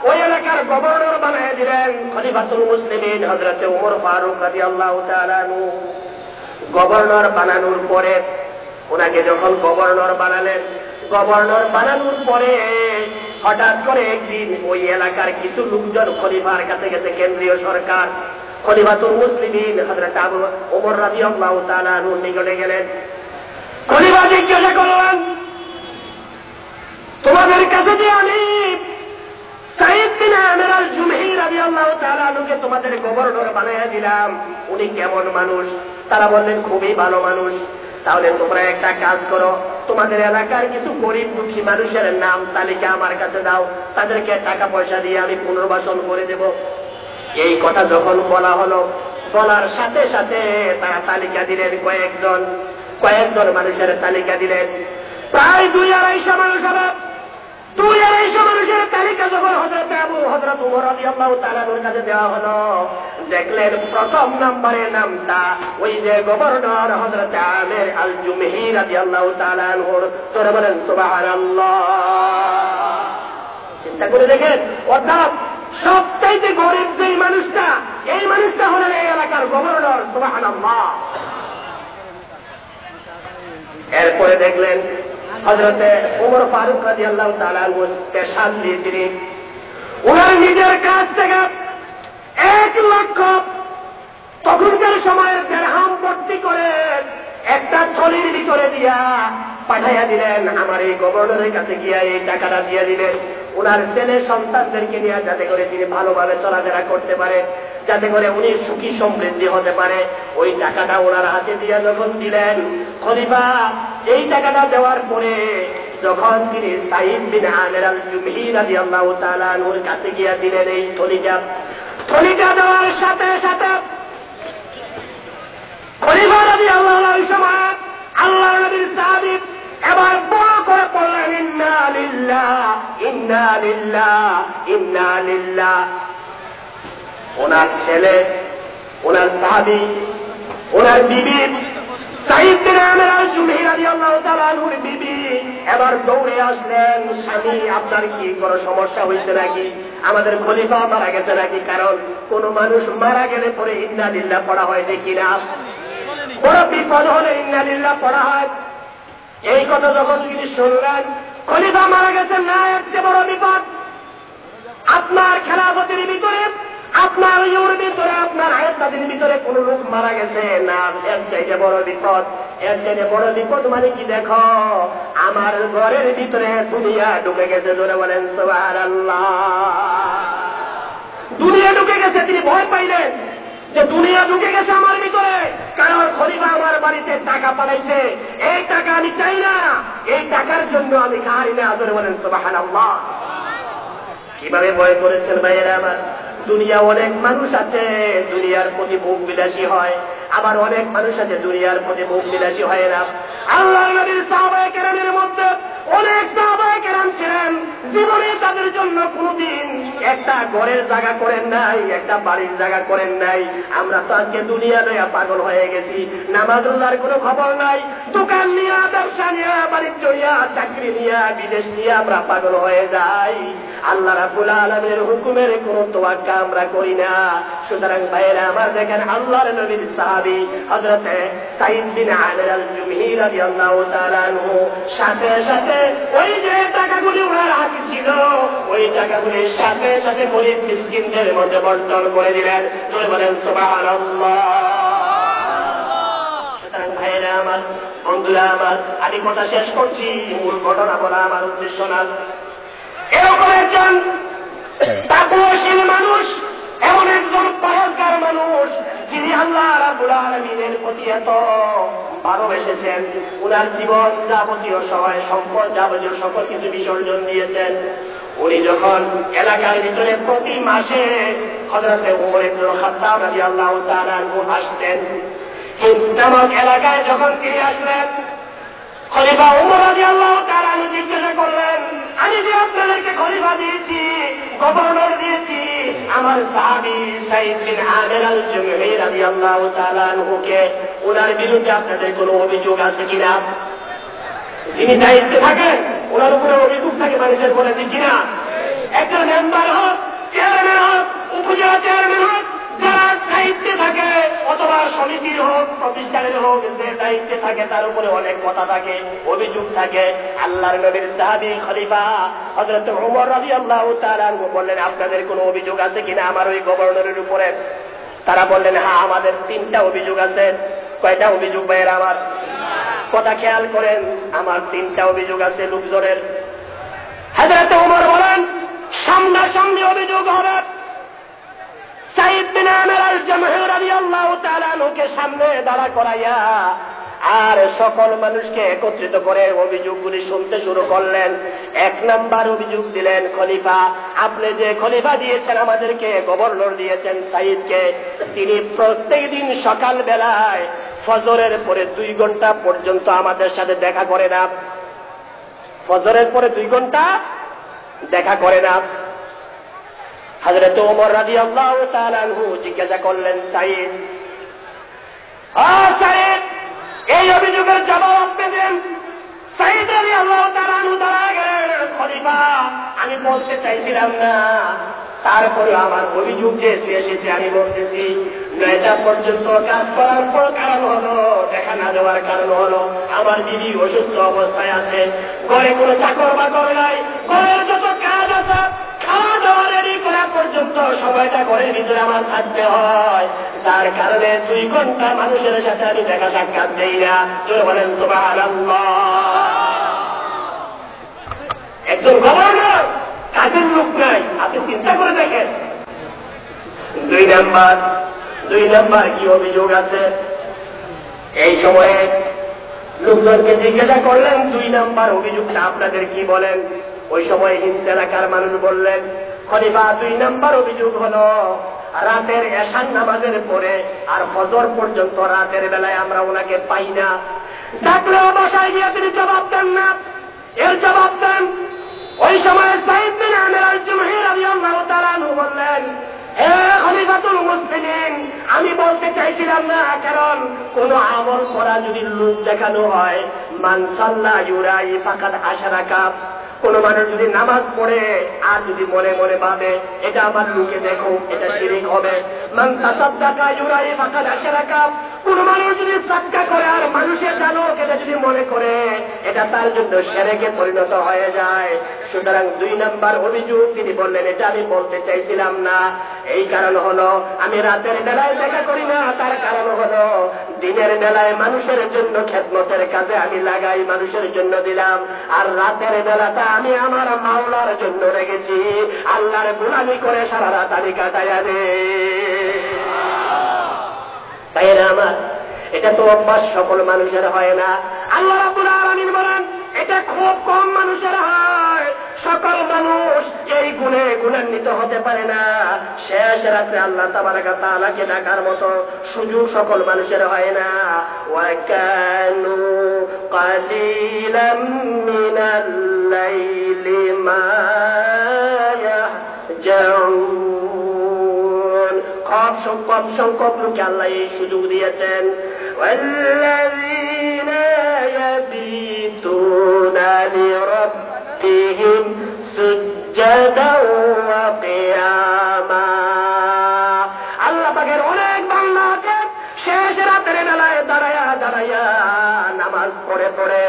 ওই এলাকার গভর্নর বানিয়ে দিলেন খলিফাতুল মুসলিমিন হযরত ওমর ফারুক রাদিয়াল্লাহু তাআলা আনহু। গভর্নর বানানোর পরে ওনাকে যখন গভর্নর বানালেন, গভর্নর বানানোর পরে হঠাৎ করে একদিন ওই এলাকার কিছু লোকজন খলিফার কাছে গেছে, কেন্দ্রীয় সরকার খলিফাতুল মুসলিমিন হযরত আবু ওমর রাদিয়াল্লাহু তাআলা আনহুর নিকটে গেলেন। খলিফা জিজ্ঞাসা করলেন, তোমাদের কাছে যে আমি সাইদ বিন আমির আল-জুমহি রাদিয়াল্লাহু তাআলা আনহুকে তোমাদের গভর্নর বানাইয়া দিলাম, উনি কেমন মানুষ? তারা বললেন, খুবই ভালো মানুষ। তাহলে তোমরা একটা কাজ করো, তোমাদের এলাকার কিছু গরিব দুঃখী মানুষের নাম তালিকা আমার কাছে দাও, তাদেরকে টাকা পয়সা দিয়ে আমি পুনর্বাসন করে দেব। এই কথা যখন বলা হলো, বলার সাথে সাথে তারা তালিকা দিলেন, কয়েকজন মানুষের তালিকা দিলেন। প্রায় 200-250 মানুষ হবে। 200-250 মানুষের তালিকা যখন হযরত ওমর রাদিয়াল্লাহু তাআলা এর কাছে দেওয়া হলো, দেখলেন প্রথম নম্বরের নামটা ওই যে গভর্নর হযরত আমির আল-জুমহি রাদিয়াল্লাহু তাআলা আনহুর। তোরা বলেন সুবহানাল্লাহ। চিন্তা করে দেখেন, অর্থাৎ সবচাইতে গরিব যে মানুষটা, এই মানুষটা হলেন এই এলাকার গভর্নর। সুবহানাল্লাহ। এরপরে দেখলেন হযরতে ওমর ফারুক রাদিয়াল্লাহু তাআলা স্পেশাল তিনি ওনার নিজের কাছ থেকে 1 লক্ষ তখনকার সময়ের দিরহাম ভর্তি করে একটা থলির ভিতরে দিয়া পাঠাইয়া দিলেন। আমার এই গভর্নরের কাছে গিয়া এই টাকাটা দিয়ে দিলেন, ওনার ছেলে সন্তানদেরকে নিয়ে, যাতে করে তিনি ভালোভাবে চলাফেরা করতে পারে, যাতে করে উনি সুখী সমৃদ্ধি হতে পারে। ওই টাকাটা ওনার হাতে দিয়ে যখন দিলেন, খলিফা এই টাকাটা দেওয়ার পরে যখন তিনি সাইদ বিন আমির আল-জুমহি রাদিয়াল্লাহু তাআলা আনহুর কাছে গিয়া দিলেন এই থলিটা দেওয়ার সাথে সাথে খলিফা রাদিয়াল্লাহু আনহু সময় আল্লাহর নবীর সাহাবী এবার বড় করে পড়লেন, ইন্না লিল্লাহ ইন্না লিল্লাহ ইন্না লিল্লাহ। ওনার ছেলে, ওনার সাহাবী, ওনার বিবি সাইদ বিন আমির আল-জুমহি রাদিয়াল্লাহু তাআলা আনহুর বিবি এবার দৌড়ে আসলেন, স্বামী আপনার কি কোনো সমস্যা হয়েছে নাকি? আমাদের খলিফা মারা গেছে নাকি? কারণ কোন মানুষ মারা গেলে পরে ইন্না লিল্লাহ পড়া হয় দেখি না, বড় বিপদ হলে ইন্না লিল্লাহ পড়া হয়। এই কথা যখন তিনি শুনলেন, খলিফা মারা গেছেন না, এর চেয়ে বড় বিপদ। আপনার খেলাফতের ভিতরে, আপনার ইউর ভিতরে, আপনার আয়াতের ভিতরে কোন লোক মারা গেছে না, এর চাইতে বড় বিপদ। এর চাইতে বড় বিপদ মানে কি? দেখো, আমার ঘরের ভিতরে দুনিয়া ঢুকে গেছে। জোরে বলেন সুবহানাল্লাহ। দুনিয়া ঢুকে গেছে। তিনি ভয় পাইলেন যে দুনিয়া ঢুকে গেছে আমার ভিতরে, কারণ খলিফা আমার বাড়িতে টাকা পাঠাইছে, এই টাকা আমি চাই না, এই টাকার জন্য আমি খাই না। জোরে বলেন সুবহানাল্লাহ। কিভাবে ভয় করেছেন ভাইয়েরা আমার? দুনিয়া অনেক মানুষ আছে দুনিয়ার প্রতি ভোগ বিলাসী হয়, আবার অনেক মানুষ আছে দুনিয়ার প্রতি ভোগ বিলাসী হয় না। আল্লাহর নবীর সাহাবায়ে কেরামের মধ্যে অনেক সাহাবায়ে কেরাম ছিলেন, জীবনে তাদের জন্য কোনদিন একটা ঘরের জায়গা করেন নাই, একটা বাড়ির জায়গা করেন নাই। আমরা তো আজকে দুনিয়া লইয়া পাগল হয়ে গেছি, নামাজ রোজার কোনো খবর নাই, দোকান নিয়ে, ব্যবসা নিয়ে, বাণিজ্য নিয়ে, চাকরি নিয়ে, বিদেশ নিয়ে আমরা পাগল হয়ে যাই। আল্লাহ রাব্বুল আলামিনের হুকুমের কোনো তোয়াক্কা আমরা করি না। সুতরাং ভাইয়েরা আমার, দেখেন আল্লাহর নবীর সাহাবী হযরতে সাইদ বিন আমির আল-জুমহি রাদিয়াল্লাহু তাআলা আনহু সাথে সাথে ওই যে টাকাগুলি ওনার হাতে ছিল, ওই টাকাগুলির সাথে সাথে গরিব মিসকিনদের মধ্যে বন্টন করে দিলেন। জোরে বলেন সুবহানাল্লাহ। সুতরাং ভাইয়েরা আমার, বন্ধুরা আমার, আমি কথা শেষ করছি, মূল ঘটনা বলা আমার উদ্দেশ্য না। এরকম একজন তাকওয়াশীল মানুষ, এমন একজন পরহেজগার মানুষ, যিনি আল্লাহ রাব্বুল আলামিনের প্রতি এত ভালোবেসেছেন, উনার জীবন যাবতীয় সহায় সম্পদ, যাবতীয় সকল কিছু বিসর্জন দিয়েছেন। উনি যখন এলাকার ভিতরে প্রতি মাসে হযরতে ওমর ইবনুল খাত্তাব রাদিয়াল্লাহু তাআলা আনহু আসতেন, হিন্দ নামক এলাকায় যখন তিনি আসলেন, খলিফা ওমর রাদিয়াল্লাহু তাআলা আনহু জিজ্ঞাসা করলেন, আমি যে আপনাদেরকে খলিফা দিয়েছি, গভর্নর দিয়েছি, আমার সাহাবী সাইদ বিন আমির আল-জুমহি রাদিয়াল্লাহু তাআলা আনহুকে, ওনার বিরুদ্ধে আপনাদের কোনো অভিযোগ আছে কিনা? যিনি দায়িত্বে থাকেন ওনার উপরে অভিযোগ থাকে মানুষের বলে কিনা? একজন মেম্বার হোক, চেয়ারম্যান হোক, উপজেলা চেয়ারম্যান হোক, যারা দায়িত্বে থাকে অথবা কমিটির হোক, প্রতিষ্ঠানের হোক, যে দায়িত্বে থাকে তার উপরে অনেক কথা থাকে, অভিযোগ থাকে। আল্লাহর নবীর সাহাবী খলিফা হযরত ওমর রাদিয়াল্লাহু তাআলা আনহু বললেন, আপনাদের কোনো অভিযোগ আছে কিনা আমার ওই গভর্নরের উপরে? তারা বললেন, হ্যাঁ আমাদের 3টা অভিযোগ আছে। কয়টা অভিযোগ ভাইয়েরা আমার? কথা খেয়াল করেন, আমার 3টা অভিযোগ আছে লোকজনের। হযরত ওমর বলেন, সামনাসামনি অভিযোগ হবে। সাইদ বিন আমির আল-জামহি রাদিয়াল্লাহু তাআলা আনহুকে সামনে দাঁড়া করাইয়া আর সকল মানুষকে একত্রিত করে অভিযোগগুলি শুনতে শুরু করলেন। 1 নাম্বার অভিযোগ দিলেন, খলিফা আপনি যে খলিফা দিয়েছেন আমাদেরকে, গভর্নর দিয়েছেন সাইদকে, তিনি প্রত্যেক দিন সকাল বেলায় ফজরের পরে 2 ঘন্টা পর্যন্ত আমাদের সাথে দেখা করে না। ফজরের পরে 2 ঘন্টা দেখা করে না। হযরত ওমর রাদিয়াল্লাহু তাআলা আনহু জিজ্ঞাসা করলেন, সাইদ, সাইদ এই অভিযোগের জবাব আপনি দেন। সাইদ রাদিয়াল্লাহু তাআলা আনহু দাঁড়ায় গেলেন, খলিফা আমি বলতে চাইছিলাম না, তারপরে আমার অভিযোগ যে এসেছে আমি বলতেছি। 9টা পর্যন্ত কাজ করার পর কারণ হলো, দেখা না দেওয়ার কারণ হলো আমার বিবি অসুস্থ অবস্থায় আছে, ঘরে কোনো চাকর বাকর নাই, ঘরের যত কাজ আছে খাওয়া দাওয়া রেডি করা পর্যন্ত সময়টা ঘরের ভিতরে আমার থাকতে হয়। তার কারণে 2 ঘন্টা মানুষের সাথে আমি দেখা সাক্ষাৎ দেই না। জোরে বলেন সুবহানাল্লাহ। একজন গভর্নর, কাজের লোক নাই, আপনি চিন্তা করে দেখেন। 2 নাম্বার কি অভিযোগ আছে? এই সময়ে লোকজনকে জিজ্ঞাসা করলেন, 2 নাম্বার অভিযোগটা আপনাদের কি বলেন? ওই সময় হিন্দ এলাকার মানুষ বললেন, খলিফা 2 নাম্বার অভিযোগ হলো রাতের এশার নামাজের পরে আর ফজর পর্যন্ত রাতের বেলায় আমরা ওনাকে পাই না। ডাকলেও বসায় গিয়ে তিনি জবাব দেন না। এর জবাব দেন। ওই সময় সাইদ বিন আমির আল-জামহি রাদিয়াল্লাহু তাআলা আনহু বললেন, হে খলিফাতুল মুসলিমিন, আমি বলতে চাইছিলাম না, কারণ কোন আমল করা যদি লোক দেখানো হয়, মান সাল্লা ইউরাই ফাকাদ আশরাকা, কোন মানুষ যদি নামাজ পড়ে আর যদি মনে মনে ভাবে এটা আমার লোকে দেখো, এটা শিরক হবে। মান তাসাদ্দাকা ইউরাই ফাকাদ আশরাকা, কোন মানুষ যদি সাদকা করে আর মানুষের জানো এটা যদি মনে করে এটা তার জন্য শিরকে পরিণত হয়ে যায়। সুতরাং 2 নাম্বার অভিযোগ তিনি বললেন, এটা আমি বলতে চাইছিলাম না। এই কারণ হলো আমি রাতের বেলায় দেখা করি না, তার কারণ হলো দিনের বেলায় মানুষের জন্য খেদমতের কাজে আমি লাগাই, মানুষের জন্য দিলাম, আর রাতের বেলাটা আমি আমার মাওলার জন্য রেখেছি, আল্লাহর গোলামি করে সারা রাত আমি কাটাইয়া দে। তাই না আমার, এটা তো অভ্যাস সকল মানুষের হয় না। আল্লাহ রাব্বুল আলামিন বলেন এটা খুব কম মানুষের হয়। সকল মানুষ এই গুণে গুণান্বিত হতে পারে না। শেষ রাত্রে আল্লাহ তাবারাকা তাআলাকে ডাকার মতো সুযোগ সকল মানুষের হয় না। ওয়া কানু কালিলাম মিনাল লাইলি মা ইয়াহজাউন, কম সংখ্যক লোককে আল্লাহ এই সুযোগ দিয়েছেন। ওয়াল্লাযীনা ইয়াবিতুনা লিরাব্বিহিম সুজ্জাদাও ওয়া কিয়ামা, আল্লাহ পাকের অনেক বান্দা আছে শেষ রাতের বেলায় দাঁড়ায়া নামাজ পড়ে পড়ে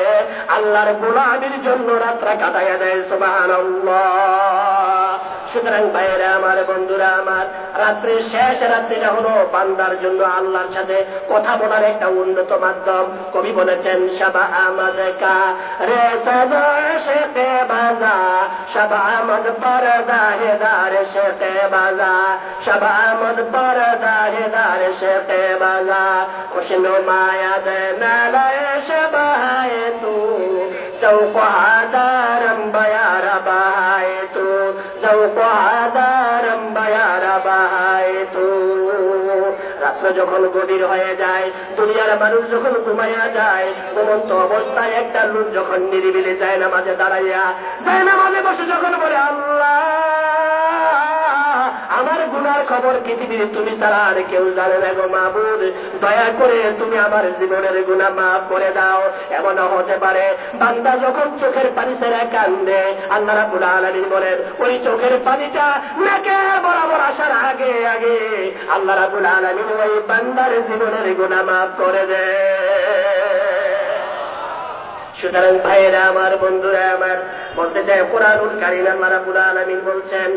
আল্লাহর গোলামির জন্য রাত্রা কাটাইয়া দেয়। সুবহানাল্লাহ। সুতরাং ভাইয়েরা আমার, বন্ধুরা আমার, রাত্রে শেষ রাত্রিটা হলো বান্দার জন্য আল্লাহর সাথে কথা বলার একটা উন্নত মাধ্যম। কবি বলেছেন, শাবা আমাদ কা রে সদা শেখে বাজা, শাবা আমাদ পরদা হেদার শেখে বাজা, শাবা আমাদ পরদা হেদার শেখে বাজা, খুশনু মায়াদ নালায় শাবায় তু চৌক আদারম বয়ার বাহায় তু, চৌক আদারম বয়ার বাহায় তু। রাত্র যখন গভীর হয়ে যায়, দুনিয়ার মানুষ যখন ঘুমাইয়া যায়, ঘুমন্ত অবস্থায় একটা লোক যখন নিরিবিলি যায় নামাজে দাঁড়াইয়া, যায় নামাজে বসে যখন বলে, আল্লাহ আমার গুনার খবর পৃথিবীর তুমি ছাড়া আর কেউ জানে না গো মাবুদ, দয়া করে তুমি আমার জীবনের গুনাহ মাফ করে দাও। এমন হতে পারে বান্দা যখন চোখের পানি ছেড়ে কান্দে, আল্লাহ রাব্বুল আলামিন বলেন ওই চোখের পানিটা নাকে বরাবর আসার আগে আগে আল্লাহ রাব্বুল আলামিন ওই বান্দার জীবনের গুনাহ মাফ করে দেয়। সুতরাং ভাইয়েরা আমার, বন্ধুরা আমার, বলতে চাই কুরআনুল কারীম আল্লাহ রাব্বুল আলামিন বলছেন,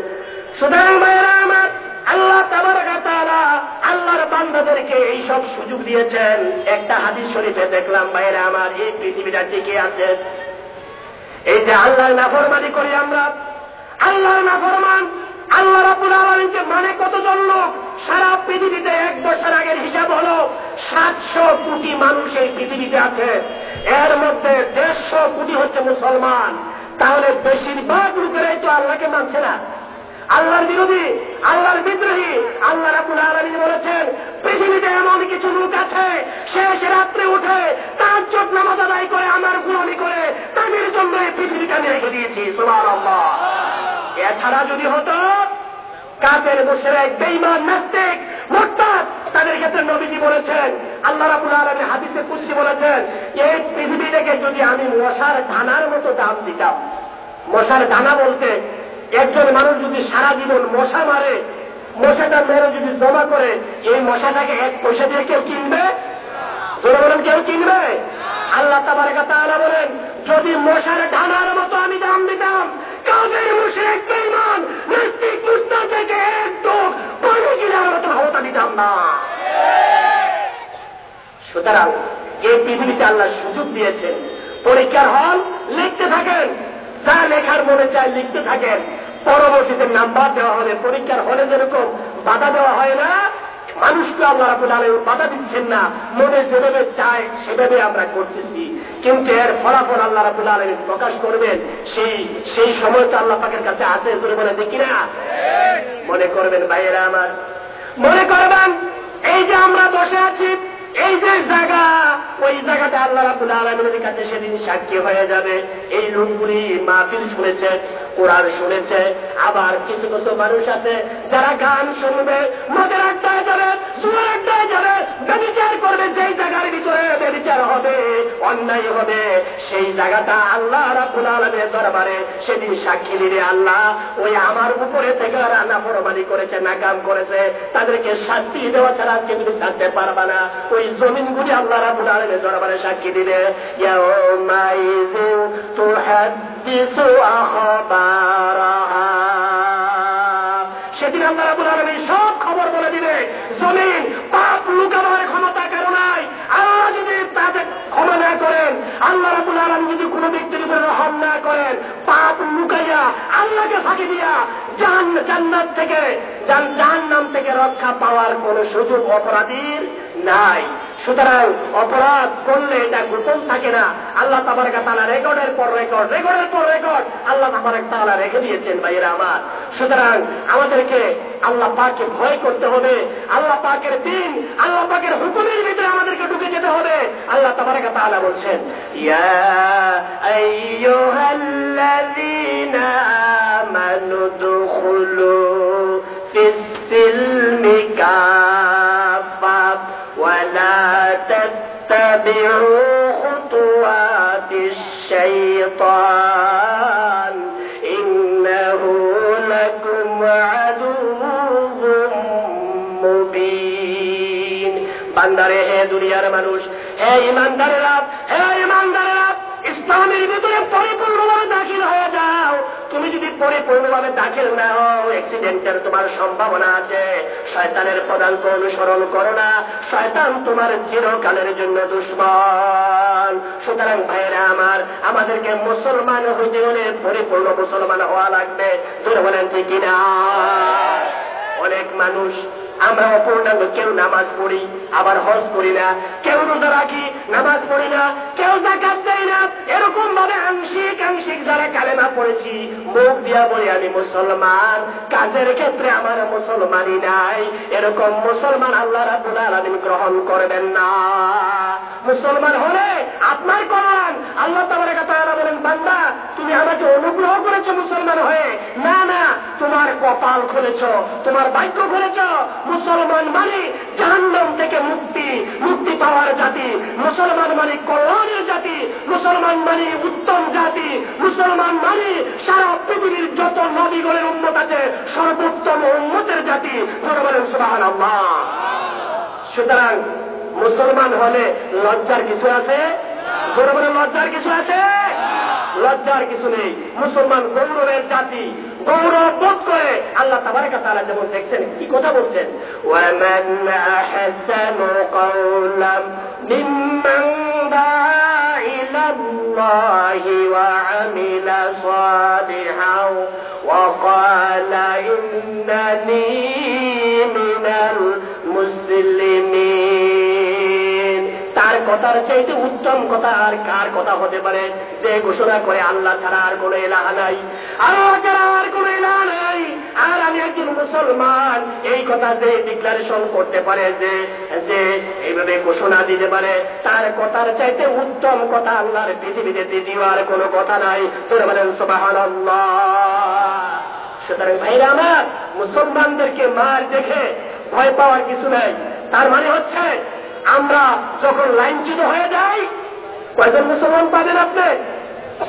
সুতরাং ভাইয়েরা আমার, আল্লাহ তাবারক ওয়া তাআলা আল্লাহর বান্দাদেরকে এই সব সুযোগ দিয়েছেন। একটা হাদিস শরীফে দেখলাম ভাইয়েরা আমার, এই পৃথিবীটা টিকে আছে এই যে আল্লাহর নাফরমানি করি আমরা, আল্লাহর নাফরমান, আল্লাহ রাব্বুল আলামিনকে মানে কতজন লোক? সারা পৃথিবীতে 1 বছর আগের হিসাব হলো 700 কোটি মানুষ এই পৃথিবীতে আছে। এর মধ্যে 150 কোটি হচ্ছে মুসলমান। তাহলে বেশিরভাগ লোকেরাই তো আল্লাহকে মানছে না, আল্লাহর বিরোধী, আল্লাহর বিদ্রোহী। আল্লাহ রাব্বুল আলামিন বলেছেন পৃথিবীতে এমন কিছু লোক আছে শেষ রাত্রে উঠে তাহাজ্জুদ নামাজ আদায় করে আমার গোলামি করে তাদের জন্য এই পৃথিবীটা আমি রেখে দিয়েছি। সুবহানাল্লাহ। এছাড়া যদি হতো কাফের, মুশরিক, বেঈমান, নাস্তিক, মুরতাদ, তাদের ক্ষেত্রে নবীজি বলেছেন, আল্লাহ রাব্বুল আলামিন হাদিসে কুদসি বলেছেন, এই পৃথিবীটাকে যদি আমি মশার দানার মতো দাম দিতাম। মশার দানা বলতে একজন মানুষ যদি সারা জীবন মশা মারে, মশাটা মেরে যদি জমা করে, এই মশাটাকে 1 পয়সা দিয়ে কেউ কিনবে? জোরে বলেন, কেউ কিনবে? আল্লাহ তাবারক ওয়া তাআলা বলেন যদি মশার দানার মতো আমি দাম দিতাম, কাফের, মুশরিক, বেঈমান, নাস্তিক, মুরতাদকে একটু পানি কেনার মতো ক্ষমতা দিতাম না। সুতরাং এই পৃথিবীতে আল্লাহ সুযোগ দিয়েছেন, পরীক্ষার হল, লিখতে থাকেন, যা লেখার মনে চায় লিখতে থাকেন, পরবর্তীতে নাম্বার দেওয়া হবে। পরীক্ষার হলে যেরকম বাধা দেওয়া হয় না, মানুষকে আল্লাহ রাব্বুল আলামিন বাধা দিচ্ছেন না, মনে যেভাবে চায় সেভাবে আমরা করতেছি, কিন্তু এর ফলাফল আল্লাহ রাব্বুল আলামিন প্রকাশ করবেন। সেই সময় তো আল্লাহ পাকের কাছে আছে, বলে বলে দেখি না। মনে করবেন ভাইয়েরা আমার, মনে করবেন এই যে আমরা বসে আছি, এই যে জায়গা, ওই জায়গাটা আল্লাহ রাব্বুল আলামিনের কাছে সেদিন সাক্ষী হয়ে যাবে। এই লোকগুলি মাহফিল শুনেছে, কোরআন শুনেছে, আবার কিছু কিছু মানুষ আছে যারা গান শুনবে, মদের আড্ডায় যাবে, সুরের আড্ডায় যাবে, ব্যভিচার করবে। যেই জায়গার ভিতরে ব্যভিচার হবে, অন্যায় হবে, সেই জায়গাটা আল্লাহ রাব্বুল আলামিনের দরবারে সেদিন সাক্ষী দিবে, আল্লাহ ওই আমার উপরে থেকে নাফরমানি করেছে, নাকাম করেছে, তাদেরকে শাস্তি দেওয়া ছাড়া কেউ থাকতে পারবে না। ওই জমিনগুলি আল্লাহ রাব্বুল আলামিনের দরবারে সাক্ষী দিবে। ইয়াউমাইযু তুহাদ্দিসু আখবারাহা, সেদিন আল্লাহ রাব্বুল আলামিন সব খবর বলে দিবে। জমিন পাপ লুকানোর ক্ষমতা কারো নাই। আল্লাহ যদি তাদের ক্ষমা না করেন, আল্লাহ রাব্বুল আলামিন যদি কোনো ব্যক্তির উপরে রহম না করেন, পাপ লুকাইয়া আল্লাহকে ফাঁকি দিয়া জান্নাত থেকে, জাহান্নাম থেকে রক্ষা পাওয়ার কোন সুযোগ অপরাধীর নাই। সুতরাং অপরাধ করলে এটা গোপন থাকে না। আল্লাহ তাবারক ওয়া তাআলা রেকর্ডের পর রেকর্ড, রেকর্ডের পর রেকর্ড আল্লাহ তাবারক ওয়া তাআলা রেখে দিয়েছেন ভাইয়েরা আমার। সুতরাং আমাদেরকে আল্লাহ পাককে ভয় করতে হবে, আল্লাহ পাকের দিন, আল্লাহ পাকের হুকুমের ভিতরে আমাদেরকে ঢুকে যেতে হবে। আল্লাহ তাবারক ওয়া তাআলা বলছেন, ইয়া আইয়ুহাল্লাযীনা আমানু দুখুলু ফিস-সিলমি কাফা ওয়ালা তাত্তাবিউ খুতুওয়াতিশ শাইতান ইন্নাহু লাকুম আদুউম মুবিন। বান্দারে, হে দুনিয়ার মানুষ, হে ইমানদারেরা, হে ইমানদারেরা, ইসলামের ভিতরে পরিপূর্ণভাবে দাখিল হয়ে যাও। তুমি যদি পরিপূর্ণভাবে দাখিল না হও, অ্যাক্সিডেন্টের তোমার সম্ভাবনা আছে। শয়তানের পদাঙ্ক অনুসরণ করো না, শয়তান তোমার চিরকালের জন্য দুশমন। সুতরাং ভাইয়েরা আমার, আমাদেরকে মুসলমান হইতে হলে পরিপূর্ণ মুসলমান হওয়া লাগবে। তোরা বলেন ঠিক কিনা? অনেক মানুষ আমরা অপূর্ণাঙ্গ, কেউ নামাজ পড়ি আবার হজ করি না, কেউ রোজা রাখি নামাজ পড়ি না, কেউ যাকাত দেয় না, এরকম ভাবে আংশিক আংশিক যারা কালেমা পড়েছি, মুখ দিয়া বলি আমি মুসলমান, কাজের ক্ষেত্রে আমার মুসলমানই নাই, এরকম মুসলমান আল্লাহ রাব্বুল আলামিন গ্রহণ করবেন না। মুসলমান হলে আপনার কোরআন, আল্লাহ তাবারক ওয়া তাআলা বলেন, বান্দা তুমি আমাকে অনুগ্রহ করেছো মুসলমান হয়ে, না না, তোমার কপাল খুলেছ, তোমার ভাগ্য খুলেছ। মুসলমান মানে জাহান্নাম থেকে মুক্তি পাওয়ার জাতি, মুসলমান মানে কল্যাণের জাতি, মুসলমান মানে উত্তম জাতি, মুসলমান মানে সারা পৃথিবীর যত নবীগণের উম্মত আছে সর্বোত্তম উম্মতের জাতি। বলেন সুবহানাল্লাহ। সুতরাং মুসলমান হলে লজ্জার কিছু আছে? বলে লজ্জার কিছু আছে? লজ্জার কিছু নেই। মুসলমান গৌরবের জাতি, গৌরব বোধ করে। আল্লাহ তাবারক ওয়া তাআলা যেমন দেখছেন কি কথা বলছেন, ওয়ামান আহসানু কাওলাম মিম্মান দাআ ইলাল্লাহি ওয়া আমিলা সালিহান ওয়া ক্বালা ইন্নানী মিনাল মুসলিমিন। তার কথার চাইতে উত্তম কথা আর কার কথা হতে পারে? যে ঘোষণা করে আল্লাহ ছাড়া আর কোন ইলাহ নাই, আল্লাহ ছাড়া আর কোন ইলাহ নাই, আর আমি একজন মুসলমান, এই কথা যে ডিক্লারেশন করতে পারে, যে এইভাবে ঘোষণা দিতে পারে, তার কথার চাইতে উত্তম কথা আল্লাহর পৃথিবীতে দ্বিতীয় আর কোনো কথা নাই। তোরা বলেন সুবহানাল্লাহ। সুতরাং ভাইরা আমার, মুসলমানদেরকে মার দেখে ভয় পাওয়ার কিছু নাই। তার মানে হচ্ছে আমরা যখন লাইনচ্যুত হয়ে যাই, কয়জন মুসলমান পাবেন আপনি?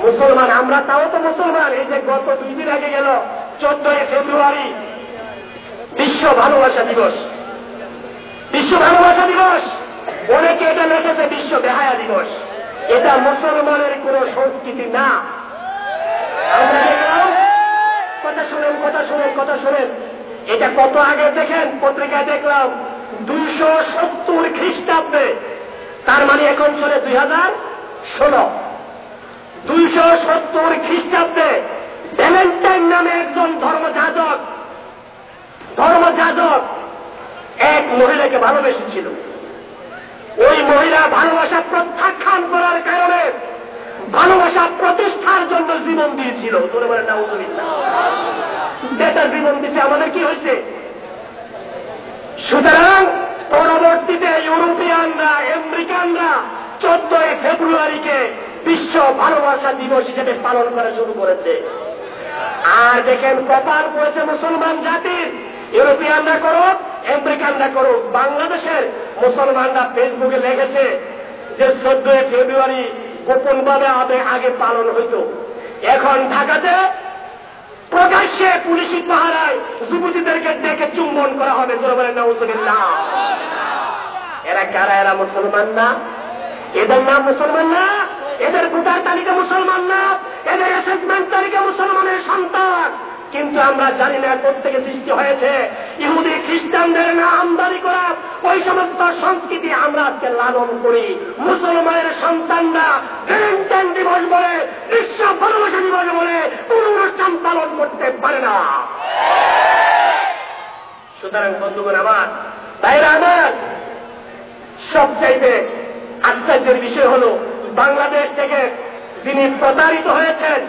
মুসলমান আমরা, তাও তো মুসলমান। এই যে গত 2 দিন আগে গেল 14 ফেব্রুয়ারি বিশ্ব ভালোবাসা দিবস। বিশ্ব ভালোবাসা দিবস, অনেকে এটা লেখেছে বিশ্ব বেহায়া দিবস। এটা মুসলমানের কোন সংস্কৃতি না। আমরা দেখলাম, কথা শুনেন, এটা কত আগে দেখেন, পত্রিকায় দেখলাম 270 খ্রিস্টাব্দে, তার মানে এখন চলে 2016। 270 খ্রিস্টাব্দে ভ্যালেন্টাইন নামে একজন ধর্মযাজক এক মহিলাকে ভালোবেসেছিল। ওই মহিলা ভালোবাসা প্রত্যাখ্যান করার কারণে ভালোবাসা প্রতিষ্ঠার জন্য জীবন দিয়েছিল। তোরে বলে নাউজুবিল্লাহ। বেটা জীবন দিচ্ছে, আমাদের কি হয়েছে? সুতরাং পরবর্তীতে ইউরোপিয়ানরা, আমেরিকানরা 14 ফেব্রুয়ারিকে বিশ্ব ভালোবাসা দিবস হিসেবে পালন করা শুরু করেছে। আর দেখেন কপাল পড়েছে মুসলমান জাতির। ইউরোপিয়ানরা করুক, আমেরিকানরা করুক, বাংলাদেশের মুসলমানরা ফেসবুকে লিখেছে যে 14 ফেব্রুয়ারি গোপনভাবে আগে পালন হইত, এখন ঢাকাতে প্রকাশ্যে পুলিশি পাহারায় যুবতীদেরকে ডেকে চুম্বন করা হবে। তোরা বলেন নাউজুবিল্লাহ। এরা কারা? এরা মুসলমান না? এদের নাম মুসলমান না? এদের ভোটার তালিকা মুসলমান না? এদের অ্যাসেসমেন্ট তালিকা মুসলমানের সন্তান। কিন্তু আমরা জানি না কোত্থেকে সৃষ্টি হয়েছে ইহুদি খ্রিস্টানদের নামদারি করা ওই সমস্ত সংস্কৃতি আমরা আজকে লালন করি। মুসলমানের সন্তানরা ভ্যালেন্টাইন দিবস বলে, বিশ্ব ভালোবাসা দিবস বলে কোন অনুষ্ঠান পালন করতে পারে না। সুতরাং বন্ধুগণ আমার, ভাইরা আমার, সবচাইতে আশ্চর্যের বিষয় হল বাংলাদেশ থেকে যিনি প্রতারিত হয়েছেন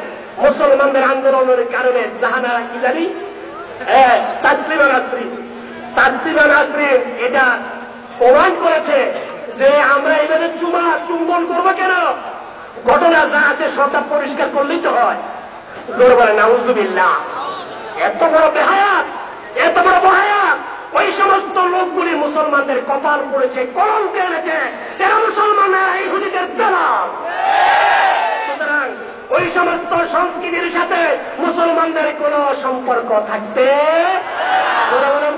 মুসলমানদের আন্দোলনের কারণে, জাহানারা কি জানি, তাসলিমা নাসরিন এটা প্রমাণ করেছে যে আমরা এভাবে চুম্বন করবো কেন? ঘটনা যা আছে সবটা পরিষ্কার করলেই তো হয়। জোর বলে নাউজুবিল্লাহ। এত বড় বেহায়াত, এত বড় বহায়াত ওই সমস্ত লোকগুলি মুসলমানদের কপাল পড়েছে, কলঙ্ক এনেছে। এরা মুসলমানরা এই হুদিদের দালাল। সুতরাং ওই সমস্ত সংস্কৃতির সাথে মুসলমানদের কোন সম্পর্ক থাকতে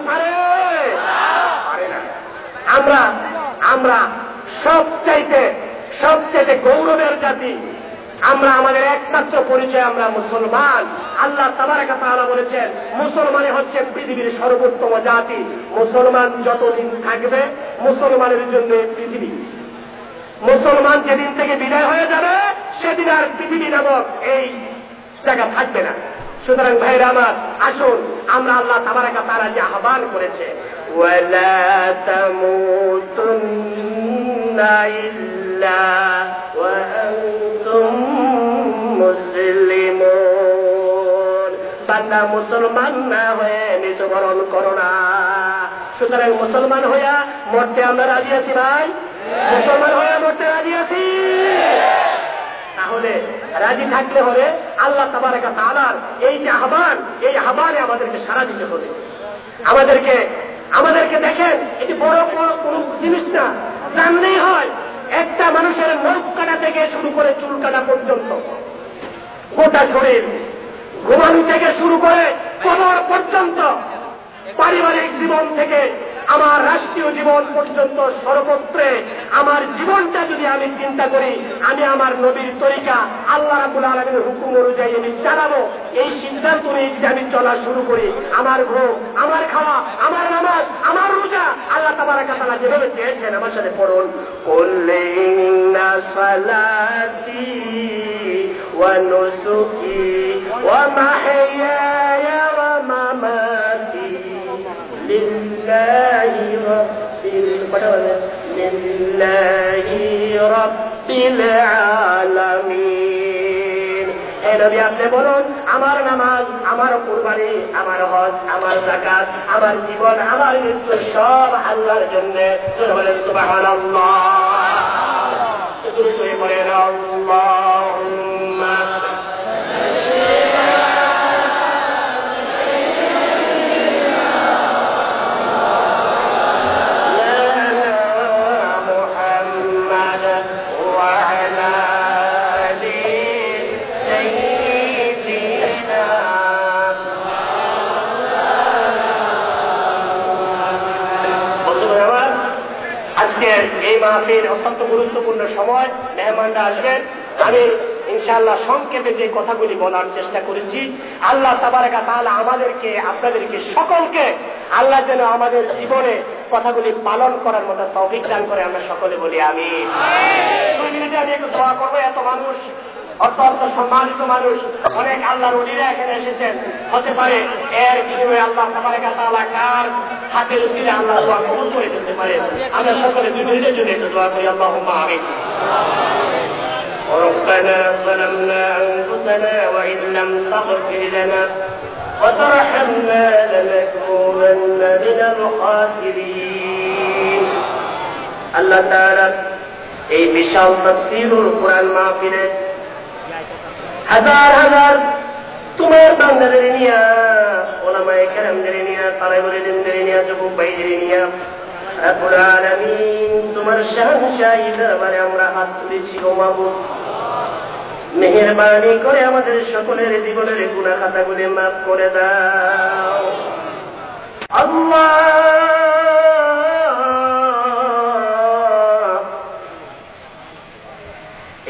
পারে না। আমরা সবচাইতে গৌরবের জাতি। আমরা আমাদের একমাত্র পরিচয় আমরা মুসলমান। আল্লাহ তাবারক ওয়া তাআলা বলেছেন মুসলমানই হচ্ছে পৃথিবীর সর্বোত্তম জাতি। মুসলমান যতদিন থাকবে মুসলমানের জন্য পৃথিবী। মুসলমান যেদিন থেকে বিদায় হয়ে যাবে সেদিন আর পৃথিবী নামক এই জায়গা থাকবে না। সুতরাং ভাইরা আমার, আসুন আমরা আল্লাহ তাবারক ওয়া তাআলা যে আহ্বান করেছে, ওয়ালা তামুতুন্না ইল্লা ওয়া আনতুম মুসলিমুন, বান্দা মুসলমান না হয়ে মৃত্যুবরণ করো না। সুতরাং মুসলমান হইয়া মরতে আমরা রাজি আছি ভাই, মুসলমান হইয়া মরতে রাজি আছি। তাহলে রাজি থাকলে হবে আল্লাহ তাবারক ওয়া তাআলার এই যে আহ্বান, এই আহ্বানে আমাদেরকে সাড়া দিতে হবে। আমাদেরকে দেখেন, এটি বড় কোনো জিনিস না, জানলেই হয় একটা মানুষের নখ কাটা থেকে শুরু করে চুল কাটা পর্যন্ত, গোটা শরীর, ঘুমানো থেকে শুরু করে কবর পর্যন্ত, পারিবারিক জীবন থেকে আমার রাষ্ট্রীয় জীবন পর্যন্ত সর্বত্রে আমার জীবনটা যদি আমি চিন্তা করি, আমি আমার নবীর তরিকা আল্লাহ রাব্বুল আলামিনের হুকুম অনুযায়ী আমি চালাবো, এই সিদ্ধান্ত নিয়ে যদি আমি চলা শুরু করি, আমার ঘুম, আমার খাওয়া, আমার নামাজ, আমার রোজা আল্লাহ তাবারক ওয়া তাআলা যেভাবে চেয়েছেন, আমার সাথে পড়ুন, কুল্লি ইন্না সালাতি ওয়া নুসুকি ওয়া মাহইয়ায়া ওয়া মামাতি লিল্লাহি রাব্বিল আলামিন। এই নবী আপনি বলুন, আমার নামাজ, আমার কুরবানি, আমার হজ, আমার যাকাত, আমার জীবন, আমার মৃত্যু সব আল্লাহর জন্য। বলেন সুবহানাল্লাহ। শুয়ে পড়েন আল্লাহুম্মা এই মাহফিল অত্যন্ত গুরুত্বপূর্ণ সময়, মেহমানরা আসবেন। আমি ইনশাআল্লাহ সংক্ষেপে যে কথাগুলি বলার চেষ্টা করেছি, আল্লাহ তাবারক ওয়া তাআলা আমাদেরকে, আপনাদেরকে সকলকে আল্লাহ যেন আমাদের জীবনে কথাগুলি পালন করার মতো তৌফিক দান করে, আমরা সকলে বলি আমিন। 2 মিনিটে আমি একটু দোয়া করবো। এত মানুষ, অত্যন্ত সম্মানিত মানুষ, অনেক আল্লাহর ওলিরা এখানে এসেছেন, হতে পারে এর বিনিময়ে আল্লাহ তাবারক ওয়া তাআলা কার হাতের উসিলে আল্লাহ দোয়া কবুল করে দিতে পারে। আমরা সকলে 2 মিনিটের জন্য একটু দোয়া করি। আল্লাহুম্মা আমিন। ربنا ظلمنا أنفسنا وإن لم تغفر لنا وترحمنا لنكونن من الخاسرين। আল্লাহ তাআলা এই বিশাল তাফসীরুল কুরআন মাহফিলে হাজার হাজার তোমার বান্দাদের নিয়া, উলামায়ে কেরামদের নিয়া, তালেবুল ইলমদের নিয়া, যুবক ভাইদের নিয়া, রব্বুল আলামিন তোমার শাহনশাহী দরবারে আমরা হাত তুলেছি। ও মাবুদ, মেহেরবানি করে আমাদের সকলের জীবনের গুনাহ খাতাগুলি মাফ করে দাও। আল্লাহ,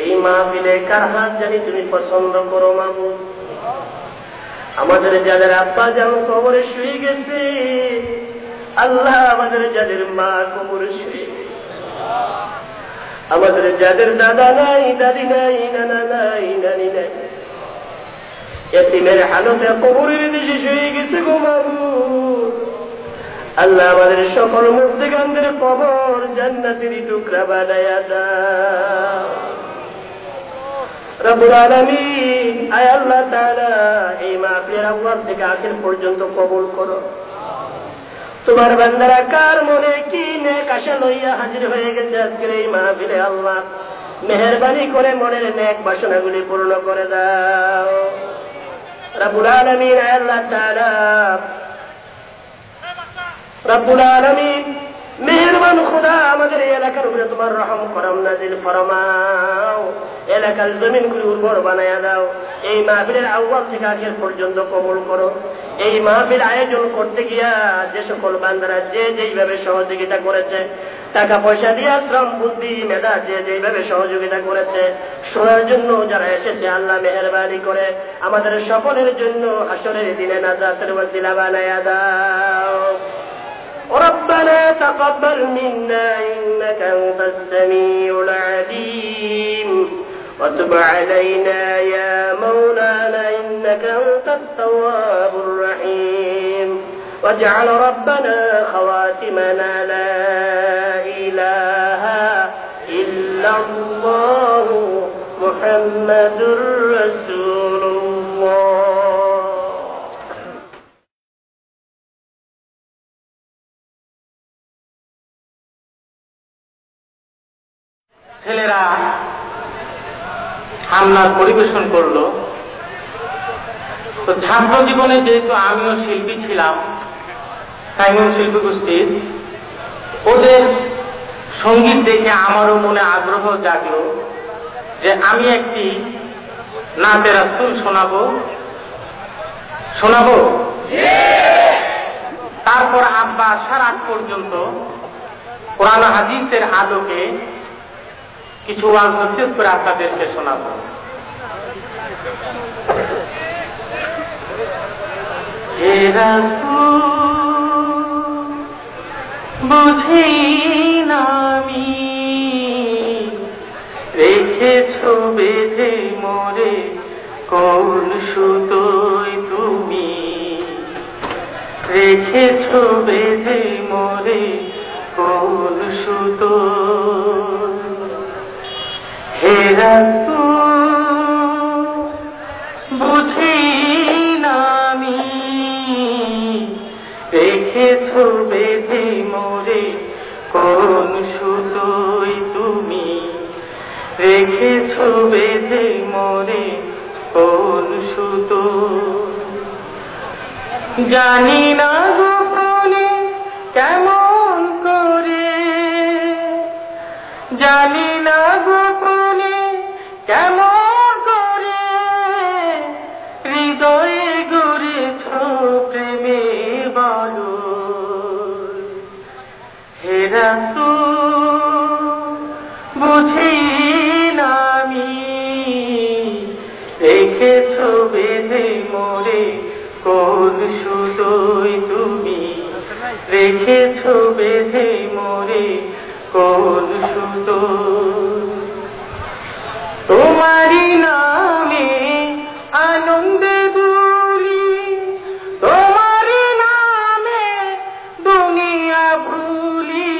এই মাহফিলে কার হাত জানি তুমি পছন্দ করো মাবুদ। আমাদের যাদের আব্বা জান কবরে শুয়ে গেছে, আল্লাহ আমাদের যাদের মা কবরে শুয়ে গেছে, আমাদের যাদের দাদা নাই, দাদি নাই, নানা নাই, নানি নাই, এতিমের হালতে কবরের দেশে শুয়ে গেছে গো মাবুদ। আল্লাহ আমাদের সকল মুর্দেগানদের কবর জান্নাতের টুকরা বানায়া দাও। রব্বুল আলামিন, আয় আল্লাহ তাআলা এই মাহফিলের আওয়াজ থেকে আখির পর্যন্ত কবুল করো। তোমার বান্দারা কার মনে কি নেক আশা লইয়া হাজির হয়ে গেছে আজকের এই মাহফিলে, আল্লাহ মেহেরবানি করে মনের নেক বাসনাগুলি পূর্ণ করে দাও। রব্বুল আলামিন, আয় আল্লাহ তাআলা, রব্বুল আলামিন মেহেরবান খোদা, আমাদের এই এলাকার উপরে তোমার রহম করম নাজিল ফরমাও। এলাকার জমিনগুলি উর্বর বানায়া দাও। এই মাহফিলের আওয়াজ থেকে আখির পর্যন্ত কবুল করো। এই মাহফিল আয়োজন করতে গিয়া যে সকল বান্দারা যে যেইভাবে সহযোগিতা করেছে, টাকা পয়সা দিয়া, শ্রম বুদ্ধি মেধা যে যেইভাবে সহযোগিতা করেছে, শোনার জন্য যারা এসেছে, আল্লাহ মেহেরবানি করে আমাদের সকলের জন্য হাসরের দিনে নাজাতের ওসিলা বানায়া দাও। ربنا تقبل منا إنك أنت السميع العليم وتب علينا يا مولانا إنك أنت التواب الرحيم واجعل ربنا خواتمنا لا إله إلا الله محمد رسول الله. ছেলেরা হামনার পরিবেশন করলো। তো ছাত্র জীবনে যেহেতু আমিও শিল্পী ছিলাম, সাইমন শিল্পী গোষ্ঠীর, ওদের সঙ্গীত দেখে আমারও মনে আগ্রহ জাগলো যে আমি একটি নাচের আসল শোনাবো। তারপর আব্বা আসার আগ পর্যন্ত কোরআন হাদিসের আলোকে কিছু ওয়াজ নসিহত করে আপনাদেরকে শোনাবো। হে রাসূল বুঝি না আমি রেখেছ বেঁধে মোরে কোন সুতোয় তুমি, রেখেছ বেঁধে মোরে কোন সুতোয়। হে রাসূল বুঝি না আমি রেখেছ বেঁধে মোরে কোন সুতোয় তুমি, রেখেছ বেঁধে মোরে কোন সুতোয়। জানি না গোপনে কেমন করে, জানি না গোপনে কেমন করে হৃদয়ে গড়েছ প্রেমে বলো। হে রাসূল বুঝি না আমি রেখেছ বেঁধে মোরে কোন সুতোয় তুমি, রেখেছ বেঁধে মোরে কোন সুতোয়। তোমারি নামে আনন্দে দুলি, তোমারি নামে দুনিয়া ভুলি,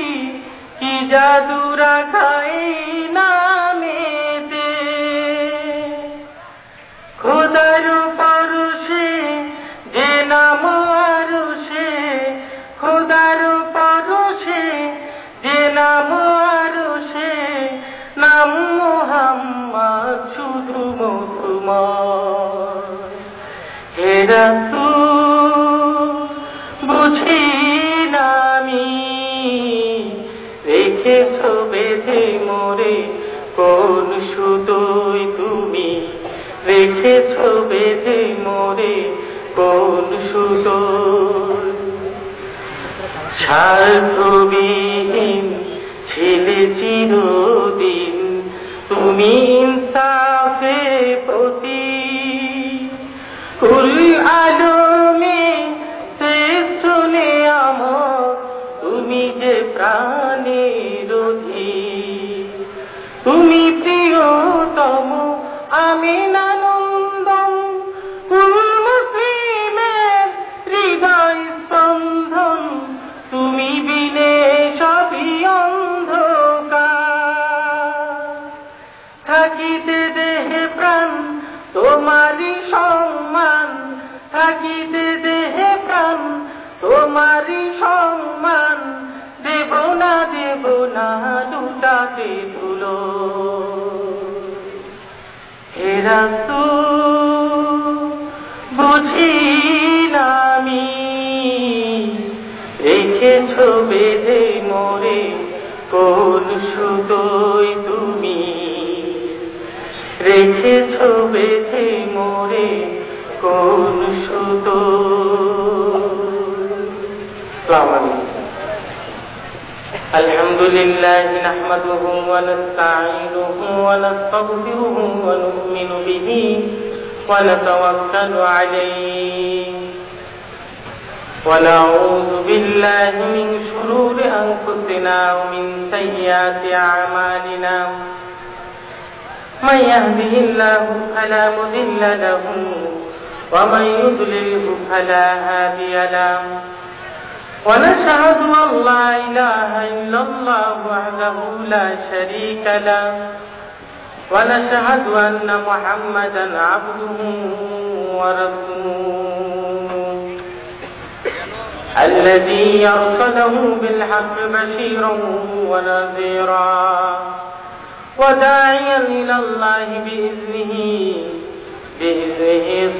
কি জাদু রাখাই নামেতে। খোদার পরশে যে নাম আরশে, খোদার পরশে যে নাম আরশে, নাম মুহাম্মদ শুধু মধুময়। হে রাসূল বুঝি না আমি রেখেছ বেঁধে মোরে কোন সুতোয় তুমি, রেখেছ বেঁধে মোরে কোন সুতোয়। স্বার্থবিহীন ছিলে চিরদিন তুমি ইনসাফে প্রতি, কুল আলমে শ্রেষ্ঠ নিয়ামত তুমি যে প্রাণের অধীর। তুমি প্রিয়তম আমিনানন্দম, কুল মুসলিমের হৃদয় স্পন্দন, তুমি বিনে সবই অন্ধকার। থাকিতে দেহে প্রাণ তোমারি সম্মান, থাকিতে দেহে প্রাণ তোমারি সম্মান, দেব না লুটাতে ধুলো। হে রাসূল বুঝি না আমি রেখেছ বেঁধে মোরে কোন সুতোয় তুমি, রেখেছ বেঁধে মোরে কোন সুতোয়। الحمدلله نحمده ونستعينه ونستغفره ونؤمن به ونتوكل عليه ونعوذ بالله من شرور أنفسنا ومن سيئات أعمالنا من يهده الله فلا مضل له ومن يضلله فلا هادي له ونشهد أن لا إله إلا الله وحده لا شريك له ونشهد أن محمدا عبده ورسوله الذي أرسله بالحق بشيرا ونذيرا وداعيا إلى الله بإذنه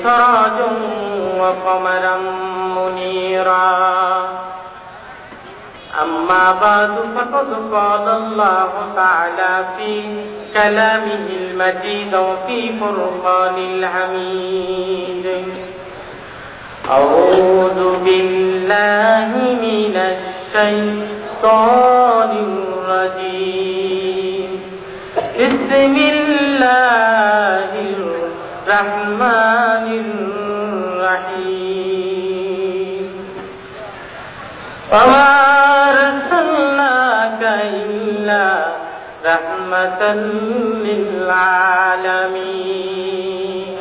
سراجا وقمرا منيرا أما بعد فقد قال الله تعالى في كلامه المجيد وفي فرقان الحميد أعوذ بالله من الشيطان الرجيم بسم الله الرحمن الرحيم وما أرسلناك إلا رحمة للعالمين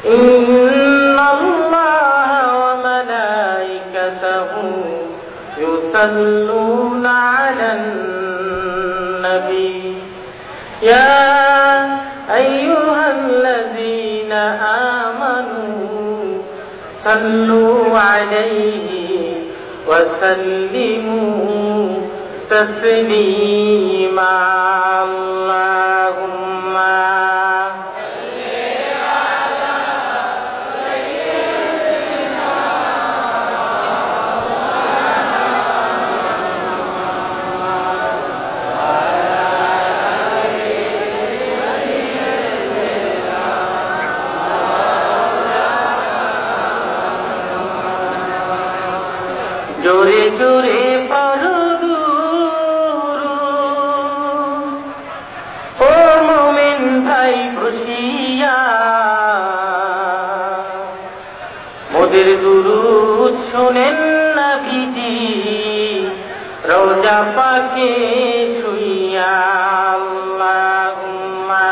إن الله وملائكته يصلون على النبي يا أيها الذين آمنوا صلوا عليه وسلموا تسليما اللهم জোরে জোরে পড়ো দুরূদ ও মুমিন ভাই বসিয়া মোদের দুরূদ শোনেন নবীজি রওজা পাকে শুইয়া আল্লাহুম্মা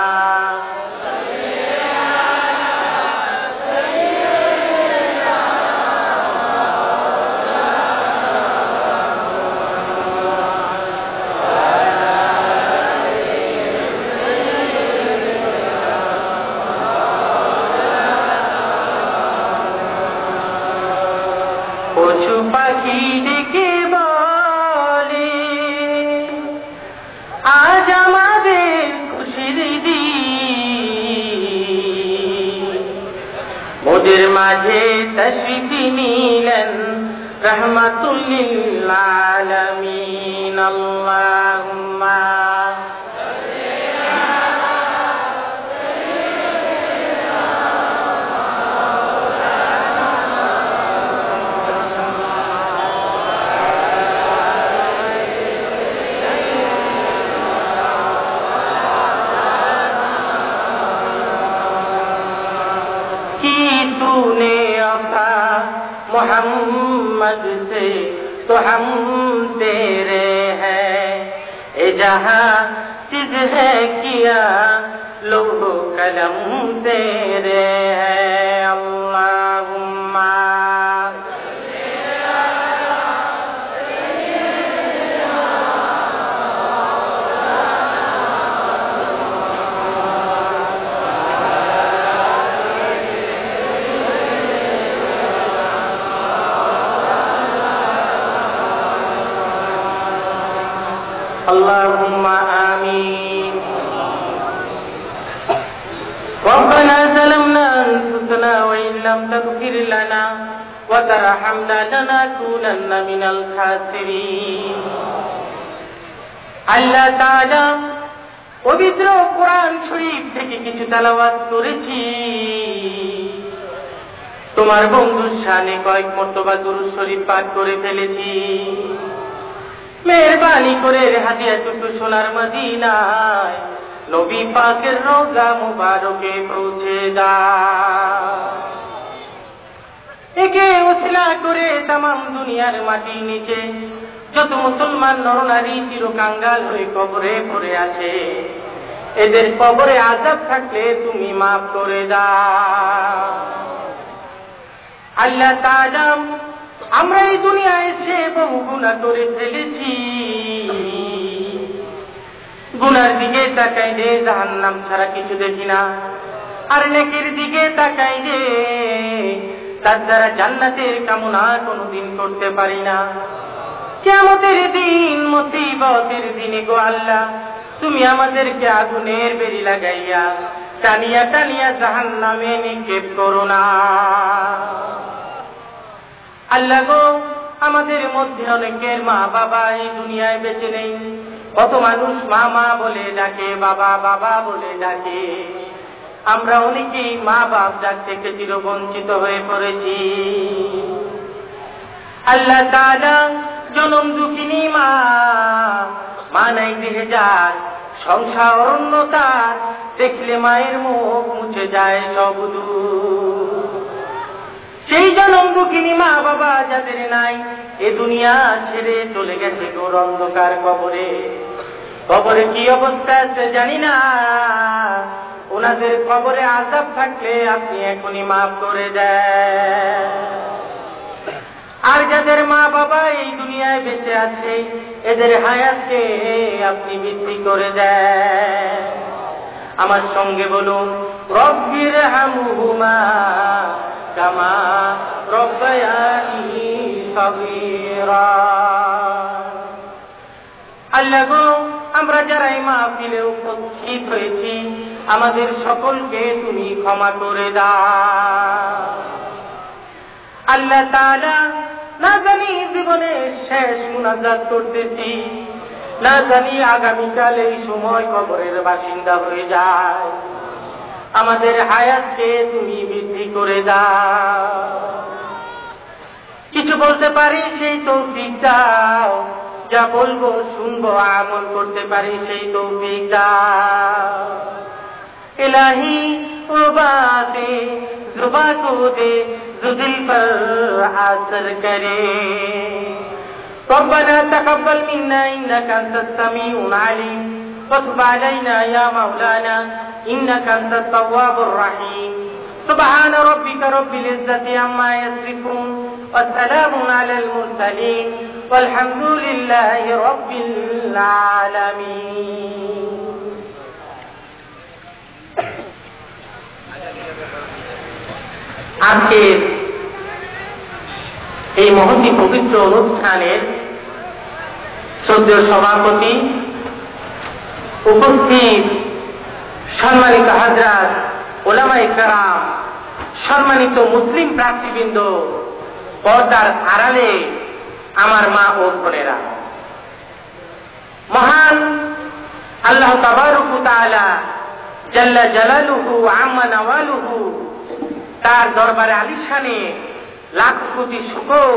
পশু পাখি ডেকে বলে আজ আমাদের খুশির দিন মোদের মাঝে তশরিফ নিলেন রহমাতুল লিল আলামিন আল্লাহুম্মা तूने अता मोहम्मद से तो हम तेरे हैं ए जहाँ चीज है किया लोहो कलम तेरे हैं अल्लाहुम्मा اللهم آمين ربنا ظلمنا أنفسنا وإن لم تغفر لنا وترحمنا لنكونن من الخاسرين আল্লাহ তাআলা পবিত্র কোরআন শরীফ থেকে কিছু তেলাওয়াত করেছি তোমার বন্ধুর শানে কয়েক মর্তবা দুরূদ শরীফ পাঠ করে ফেলেছি মেহরবানি করে হাদিয়াতুল সোনার মদিনায় নবী পাকের রওজা মুবারকে পৌঁছে দাও একে ওসিলা করে तमाम দুনিয়ার মাটির নিচে যত মুসলমান নরনারী চিরকাঙ্গাল হয়ে কবরে পড়ে আছে এদের কবরে আযাব থাকলে তুমি maaf করে দাও আল্লাহ তাআলা আমরা এই দুনিয়ায় এসে বহু গুনাহ করে ফেলেছি গুনার দিকে তাকাইলে জাহান্নাম ছাড়া কিছু দেখি না আর নেকির দিকে তাকাইলে তার দ্বারা জান্নাতের কামনা কোনোদিন করতে পারি না কিয়ামতের দিন মুসিবতের দিনে গো আল্লাহ তুমি আমাদেরকে আগুনের বেড়ি লাগাইয়া টানিয়া টানিয়া জাহান্নামে নিক্ষেপ করো না। আল্লাহ গো, আমাদের মধ্যে অনেকের মা বাবা এই দুনিয়ায় বেঁচে নেই। কত মানুষ মা মা বলে ডাকে, বাবা বাবা বলে ডাকে। আমরা অনেকেই মা বাপ ডাক থেকে চিরবঞ্চিত হয়ে পড়েছি। আল্লাহ তাআলা জনম দুঃখিনী মা, মা নাই দেহে যায়, সংসার অরণ্যতা, দেখলে মায়ের মুখ মুছে যায় সব দুঃখ। সেই জনম দুঃখিনী মা বাবা যাদের নাই, এ দুনিয়া ছেড়ে চলে গেছে ঘোর অন্ধকার কবরে। কবরে কি অবস্থা আছে জানি না, ওনাদের কবরে আযাব থাকলে আপনি এখনই মাফ করে দেন। আর যাদের মা বাবা এই দুনিয়ায় বেঁচে আছে, এদের হায়াতকে আপনি বৃদ্ধি করে দেন। আমার সঙ্গে বলুন, রব্বির হামহুমা কামা রব্বায়ানি সগীরা। আল্লাহ গো, আমরা যারা এই মাহফিলে উপস্থিত হয়েছি, আমাদের সকলকে তুমি ক্ষমা করে দাও। আল্লাহ তাআলা, না জানি জীবনে শেষ মুনাজাত করতেছি, না জানি আগামীকাল এই সময় কবরের বাসিন্দা হয়ে যায়। আমাদের হায়াতকে তুমি বৃদ্ধি করে দাও। কিছু বলতে পারি সেই তৌফিক দাও, যা বলবো শুনবো আমল করতে পারি সেই তৌফিক দাও। इलाही वो बातें जुबां को दे जो दिल पर असर करे। ربنا تقبل منا إنك أنت السميع العليم وتب علينا يا مولانا إنك أنت التواب الرحيم. سبحان ربك رب العزة عما يصفون والسلام على المرسلين والحمد لله رب العالمين. আজকের এই মহতী পবিত্র অনুষ্ঠানের শ্রদ্ধেয় সভাপতি, উপস্থিত সম্মানিত হাজরাত, ওলামায়ে কেরাম, সম্মানিত মুসলিম প্রার্থীবৃন্দ, পর্দার আড়ালে আমার মা ও বোনেরা, মহান আল্লাহ তাবারক ওয়া তাআলা জাল্লা জালালুহু আম্মা নাওয়ালুহু, তার দরবারে আলিশানে লাখ কোটি শুকর,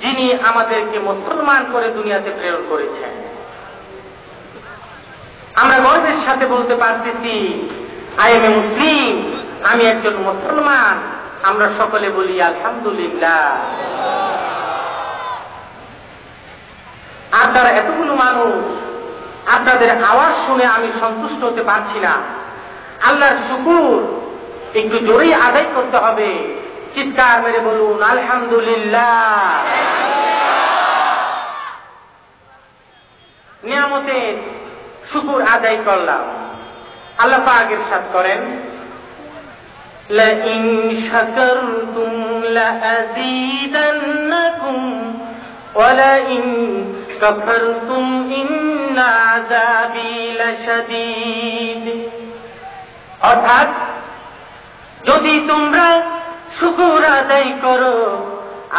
যিনি আমাদেরকে মুসলমান করে দুনিয়াতে প্রেরণ করেছেন। আমরা গর্বের সাথে বলতে পারতেছি, আই এম এ মুসলিম, আমি একজন মুসলমান। আমরা সকলে বলি আলহামদুলিল্লাহ। আপনারা এতগুলো মানুষ, আপনাদের আওয়াজ শুনে আমি সন্তুষ্ট হতে পারছি না। আল্লাহর শুকর একটু জোরেই আদায় করতে হবে। চিৎকার মেরে বলুন আলহামদুলিল্লাহ। নিয়ামতের শুকর আদায় করলাম। আল্লাহ পাক ইরশাদ করেন, লাইন শাকারতুম লাযীদান্নাকুম ওয়া লাইন কাফারতুম ইন্না আযাবী লাশাদীদ। অর্থাৎ, যদি তোমরা শুকর আদায় করো,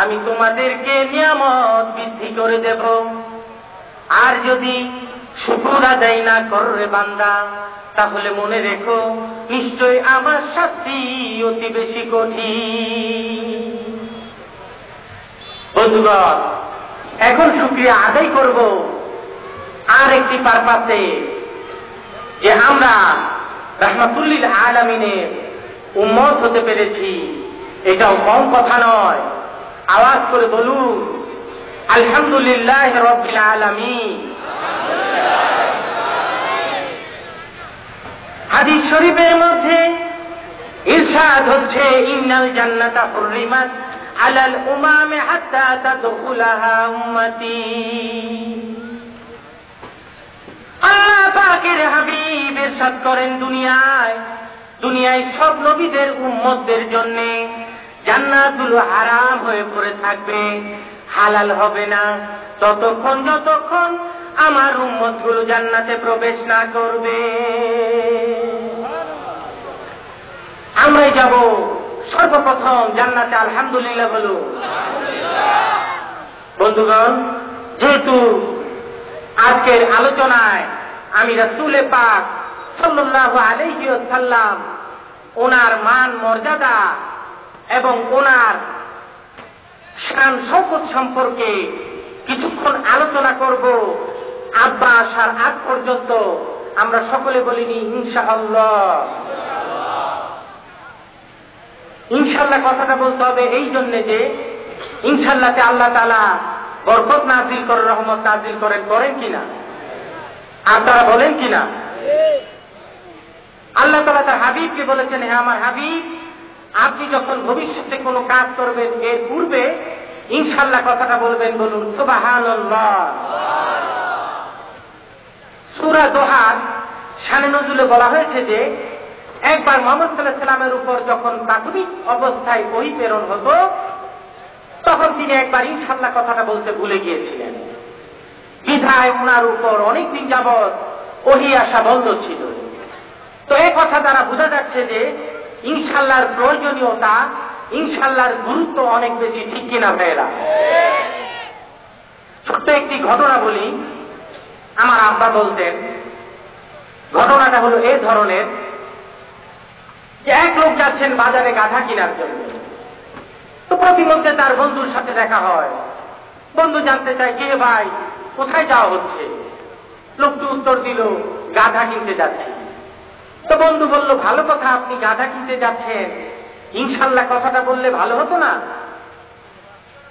আমি তোমাদেরকে নিয়ামত বৃদ্ধি করে দেব। আর যদি শুকর আদায় না করো বান্দা, তাহলে মনে রেখো, নিশ্চয় আমার শাস্তি অতি বেশি কঠিন। বন্ধুগণ, এখন শুকরিয়া আদায় করব আর একটি পারপাসে, যে আমরা রাহমাতুল আলামিনের উম্মত হতে পেরেছি। এটাও কম কথা নয়। আওয়াজ করে বলুন আলহামদুলিল্লাহ রাব্বিল আলামিন। হাদিস শরীফের মধ্যে ইরশাদ হচ্ছে, ইন্নাল জান্নাতা হুররিমাত আলাল উমামি হাত্তা তাদখুলাহা উম্মতি। আল্লাহ পাকের হাবিব ইরশাদ করেন, দুনিয়ায় সব নবীদের উম্মতদের জন্য জান্নাতগুলো হারাম হয়ে পড়ে থাকবে, হালাল হবে না ততক্ষণ যতক্ষণ আমার উম্মতগুলো জান্নাতে প্রবেশ না করবে। আমরাই যাব সর্বপ্রথম জান্নাতে, আলহামদুলিল্লাহ বলো। বন্ধুগণ, যেহেতু আজকের আলোচনায় আমি রাসূল পাক সাল্লাল্লাহু আলাইহি ওয়াসাল্লাম ওনার মান মর্যাদা এবং ওনার শান শওকত সম্পর্কে কিছুক্ষণ আলোচনা করব, আব্বা আসার আগ পর্যন্ত আমরা সকলে বলিনি ইনশাআল্লাহ। ইনশাআল্লাহ কথাটা বলতে হবে এই জন্য যে ইনশাআল্লাহতে আল্লাহ তাআলা বরকত নাযিল করেন, রহমত নাযিল করেন কিনা? আপনারা বলেন কিনা? আল্লাহ তাআলা তার হাবিবকে বলেছেন, হে আমার হাবিব, আপনি যখন ভবিষ্যতে কোনো কাজ করবেন এর পূর্বে ইনশাআল্লাহ কথাটা বলবেন, বলুন সুবহানাল্লাহ। সূরা দোহার শানে নজুলে বলা হয়েছে যে একবার মুহাম্মদ সাল্লাল্লাহু আলাইহি ওয়াসাল্লামের উপর যখন প্রাথমিক অবস্থায় ওহী প্রেরণ হতো তখন তিনি একবার ইনশাআল্লাহ কথাটা বলতে ভুলে গিয়েছিলেন। বিধায় ওনার উপর অনেকদিন যাবৎ ওহী আসা বন্ধ ছিল। তো এই কথা দ্বারা বোঝা যাচ্ছে যে ইনশাআল্লাহর প্রয়োজনীয়তা, ইনশাআল্লাহর গুরুত্ব অনেক বেশি, ঠিক কিনা ভাইয়েরা? ছোট্ট একটি ঘটনা বলি। আমার আব্বা বলতেন, ঘটনাটা হলো এই ধরনের যে এক লোক যাচ্ছেন বাজারে গাধা কেনার জন্য। তো প্রতিমধ্যে তার বন্ধুর সাথে দেখা হয়। বন্ধু জানতে চায়, কে ভাই, কোথায় যাওয়া হচ্ছে? লোকটি উত্তর দিল, গাধা কিনতে যাচ্ছি। তো বন্ধু বলল, ভালো কথা, আপনি গাধা কিনতে যাচ্ছেন, ইনশাআল্লাহ কথাটা বললে ভালো হতো না?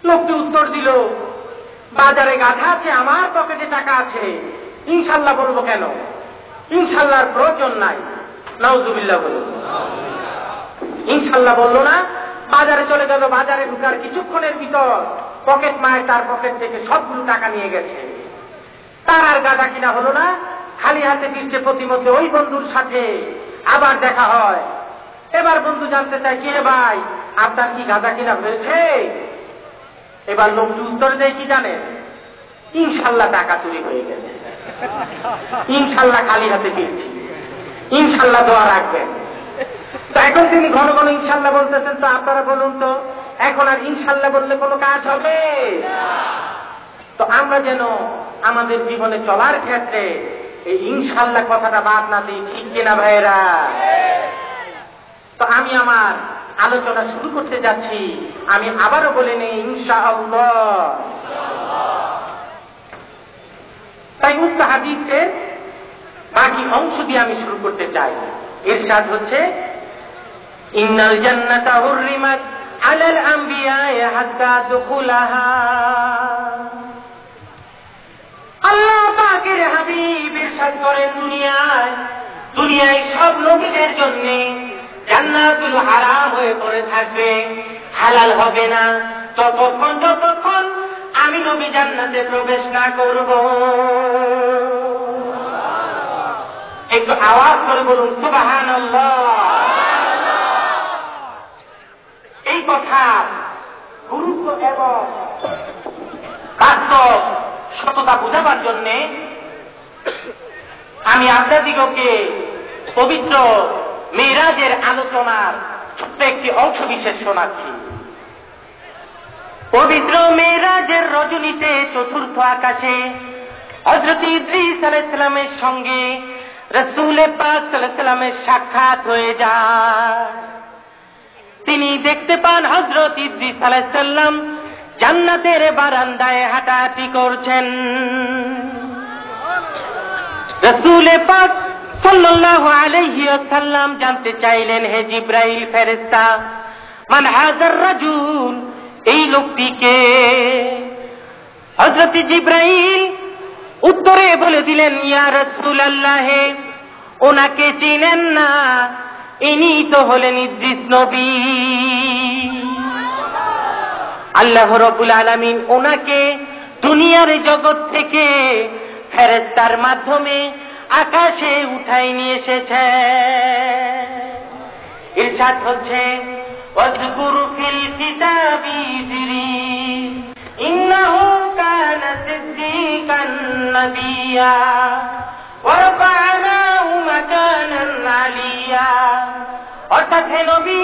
লোকটি উত্তর দিল, বাজারে গাধা আছে, আমার পকেটে টাকা আছে, ইনশাআল্লাহ বলবো কেন? ইনশাআল্লাহর প্রয়োজন নাই। নাউজুবিল্লাহ বলুন। ইনশাআল্লাহ বললো না, বাজারে চলে গেল। বাজারে ঢুকার কিছুক্ষণের ভিতর পকেট মায়ের তার পকেট থেকে সবগুলো টাকা নিয়ে গেছে। তার আর গাধা কিনা হলো না। খালি হাতে ফিরছে। প্রতিমধ্যে ওই বন্ধুর সাথে আবার দেখা হয়। এবার বন্ধু জানতে চায়, কে ভাই, আপনার কি গাধা কিনা হয়েছে? এবার লোকটি উত্তর দেয় কি জানেন? ইনশাআল্লাহ টাকা চুরি হয়ে গেছে, ইনশাআল্লাহ খালি হাতে ফিরছি, ইনশাআল্লাহ দোয়া রাখবেন। তো এখন তিনি ঘন ঘন ইনশাআল্লাহ বলতেছেন। তো আপনারা বলুন তো, এখন আর ইনশাআল্লাহ বললে কোনো কাজ হবে? তো আমরা যেন আমাদের জীবনে চলার ক্ষেত্রে এই ইনশাআল্লাহ কথাটা বাদ না দিই, ঠিক কিনা ভাইয়েরা? তো আমি আমার আলোচনা শুরু করতে যাচ্ছি। আমি আবারও বলে নেই ইনশাআল্লাহ। তাই উক্ত হাদিসের বাকি অংশ দিয়ে আমি শুরু করতে চাই। ইরশাদ হচ্ছে, ইন্নাল জান্নাতা হুররিমাত আলাল আম্বিয়া'i হাত্তা দুখুলাহা। আল্লাহ পাকের হাবিব ইরশাদ করেন, দুনিয়ায় সব নবীদের জন্য জান্নাতুল হারাম হয়ে পড়ে থাকবে, হালাল হবে না ততক্ষণ যতক্ষণ আমি নবী জান্নাতে প্রবেশ না করব। একটু আওয়াজ করে বলুন সুবহানাল্লাহ। এই কথা গুরুত্ব এবং বাস্তব সততা বোঝাবার জন্য আমি আপনাদিগকে পবিত্র মেরাজের আলোচনার ছোট্ট একটি অংশ বিশেষ শোনাচ্ছি। পবিত্র মেরাজের রজনীতে চতুর্থ আকাশে হযরত ইদ্রিস আলাইহিস সালামের সঙ্গে রাসূল পাক সাল্লাল্লাহু আলাইহি ওয়াসাল্লামের সাক্ষাৎ হয়ে যায়। তিনি দেখতে পান হযরত ইদ্রিস আলাইহিস সালাম জান্নাতের বারান্দায় হাঁটাহাঁটি করছেন। রাসূল পাক সাল্লাল্লাহু আলাইহি ওয়াসাল্লাম জানতে চাইলেন, হে জিবরাইল ফেরেশতা, মান হাযার রাজুল, এই লোকটিকে? হযরত জিবরাইল উত্তরে বলে দিলেন, ইয়া রাসূলুল্লাহ, ওনাকে চিনেন না, ইনি তো হলেন ইদ্রিস নবী। আল্লাহ রাব্বুল আলামিন ওনাকে দুনিয়ার জগৎ থেকে ফেরেশতার মাধ্যমে আকাশে উঠাই নিয়ে এসেছে। ইরশাদ হচ্ছে, ওয়াজকুর ফিল কিতাবি ইদ্রিস ইন্না দুনিয়া ওয়া রাফা'নাহু মাকানান আলিয়া। অর্থাৎ হে নবী,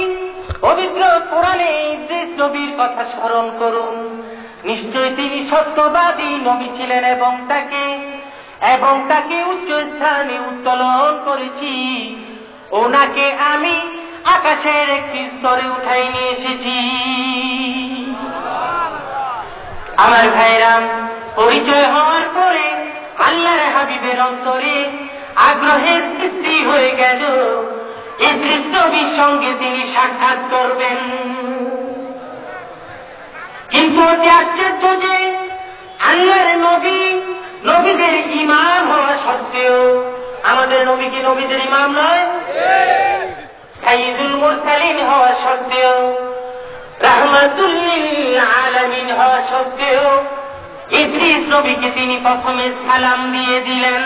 পবিত্র কোরআনে ইদ্রিস নবীর কথা স্মরণ করুন। নিশ্চয় তিনি সত্যবাদী নবী ছিলেন এবং তাকে উচ্চ স্থানে উত্তোলন করেছি। ওনাকে আমি আকাশের একটি স্তরে উঠাই নিয়ে এসেছি। আমার ভাইরাম, পরিচয় হওয়ার পরে আল্লাহর হাবিবের অন্তরে আগ্রহের সৃষ্টি হয়ে গেল ইদ্রিস নবীর সঙ্গে তিনি সাক্ষাৎ করবেন। কিন্তু অতি আশ্চর্য যে আল্লাহর নবী নবীদের ইমাম হওয়া সত্ত্বেও, আমাদের নবী কি নবীদের ইমাম নয়? সাইয়্যিদুল মুরসালিন হওয়া সত্ত্বেও, রাহমাতুল লিল আলামিন হওয়া সত্ত্বেও ইদ্রিস নবীকে তিনি প্রথমে সালাম দিয়ে দিলেন।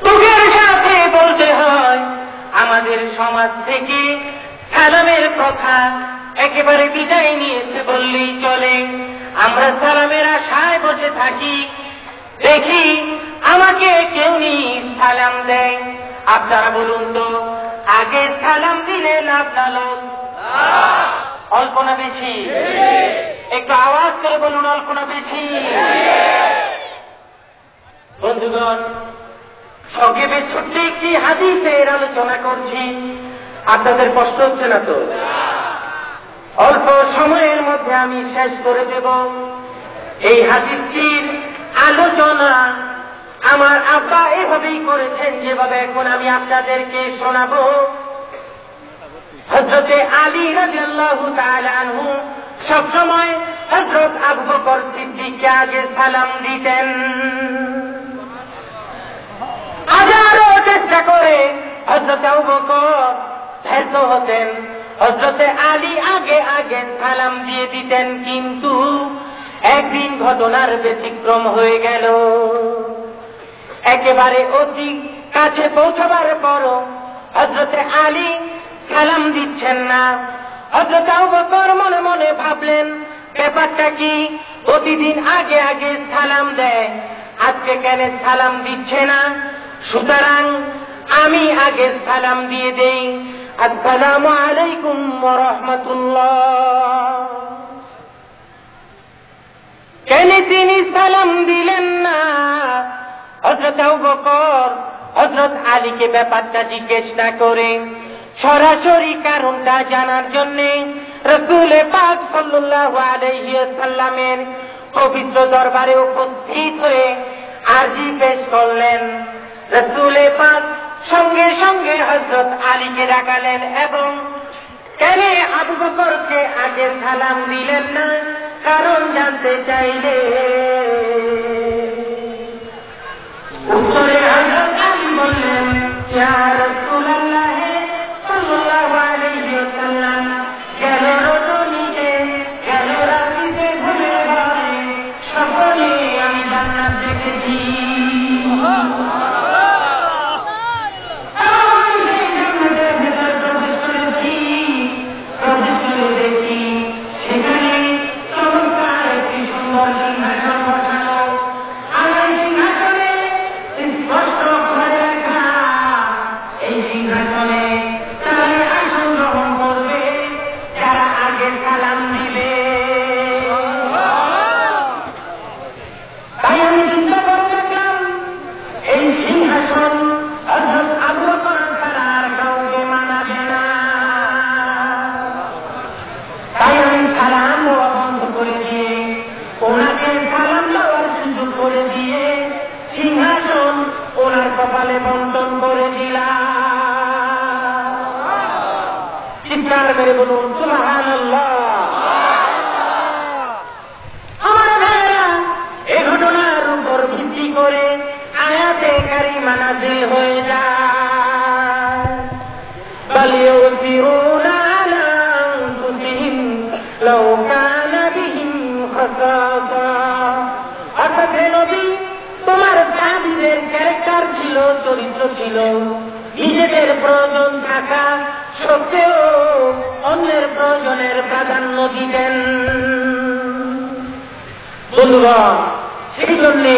দুঃখের সাথে বলতে হয়, আমাদের সমাজ থেকে সালামের কথা একেবারে বিদায় নিয়েছে বললেই চলে। আমরা সালামের আশায় বসে থাকি, দেখি আমাকে কেউ নি সালাম দেয়। আপনারা বলুন তো, আগে সালাম দিলে লাভ না লস? অল্প না বেশি? একটু আওয়াজ করে বলুন, অল্প না বেশি? বন্ধুগণ, সংক্ষেপে ছোট্ট একটি হাদিসের আলোচনা করছি। আপনাদের কষ্ট হচ্ছে না তো? অল্প সময়ের মধ্যে আমি শেষ করে দেব। এই হাদিসটির আলোচনা আমার আব্বা এভাবেই করেছেন, যেভাবে এখন আমি আপনাদেরকে শোনাবো। হযরতে আলী রাদিয়াল্লাহু তাআলা আনহু সবসময় হযরত আবু বকর সিদ্দিককে আগে সালাম দিতেন। হাজারো চেষ্টা করে হযরত আবু বকর ব্যর্থ হতেন, হযরতে আলী আগে আগে সালাম দিয়ে দিতেন। কিন্তু একদিন ঘটনার ব্যতিক্রম হয়ে গেল। একেবারে অতি কাছে পৌঁছবার পরও হযরতে আলী সালাম দিচ্ছেন না। হযরত আবু বকর মনে মনে ভাবলেন, ব্যাপারটা কি? প্রতিদিন আগে আগে সালাম দেয়, আজকে কেন সালাম দিচ্ছে না? সুতরাং আমি আগে সালাম দিয়ে দেই। আসসালামু আলাইকুম ওয়া রাহমাতুল্লাহ। কেন তিনি সালাম দিলেন না? হযরত আবু বকর হযরত আলীকে ব্যাপারটা জিজ্ঞেস না করে সরাসরি কারণটা জানার জন্যে রাসূল পাক সাল্লাল্লাহু আলাইহি ওয়াসাল্লামের পবিত্র দরবারে উপস্থিত হয়ে আরজি পেশ করলেন। রাসূল পাক সঙ্গে সঙ্গে হযরত আলীকে ডাকালেন এবং কেন আবু বকরকে আগে সালাম দিলেন না কারণ জানতে চাইলে উত্তরে হযরত আলী বললেন, ইয়া রাসূলুল্লাহ সাল্লাল্লাহু আলাইহি ওয়াসাল্লাম, গেল রজনীতে গেল রাত্রিতে ঘুমের ঘরে সকলে আমি জান্নাত দেখেছি। কপালে বন্টন করে দিলাম। চিৎকার করে বলুন সুবহানাল্লাহ। আমার ভাইরা, এই ঘটনার উপর ভিত্তি করে আয়াতে কারিমা নাযিল হয়ে যায়। বাল ইউসিরুনা আলা আনফুসিহিম লাউ কানা বিহিম খাসাসা। অর্থাৎ নবী, তোমার সাহাবীদের ক্যারেক্টার ছিল, চরিত্র ছিল, নিজেদের প্রয়োজন থাকা সত্ত্বেও অন্যের প্রয়োজনের প্রাধান্য দিতেন। বন্ধুগণ, সেই জন্যে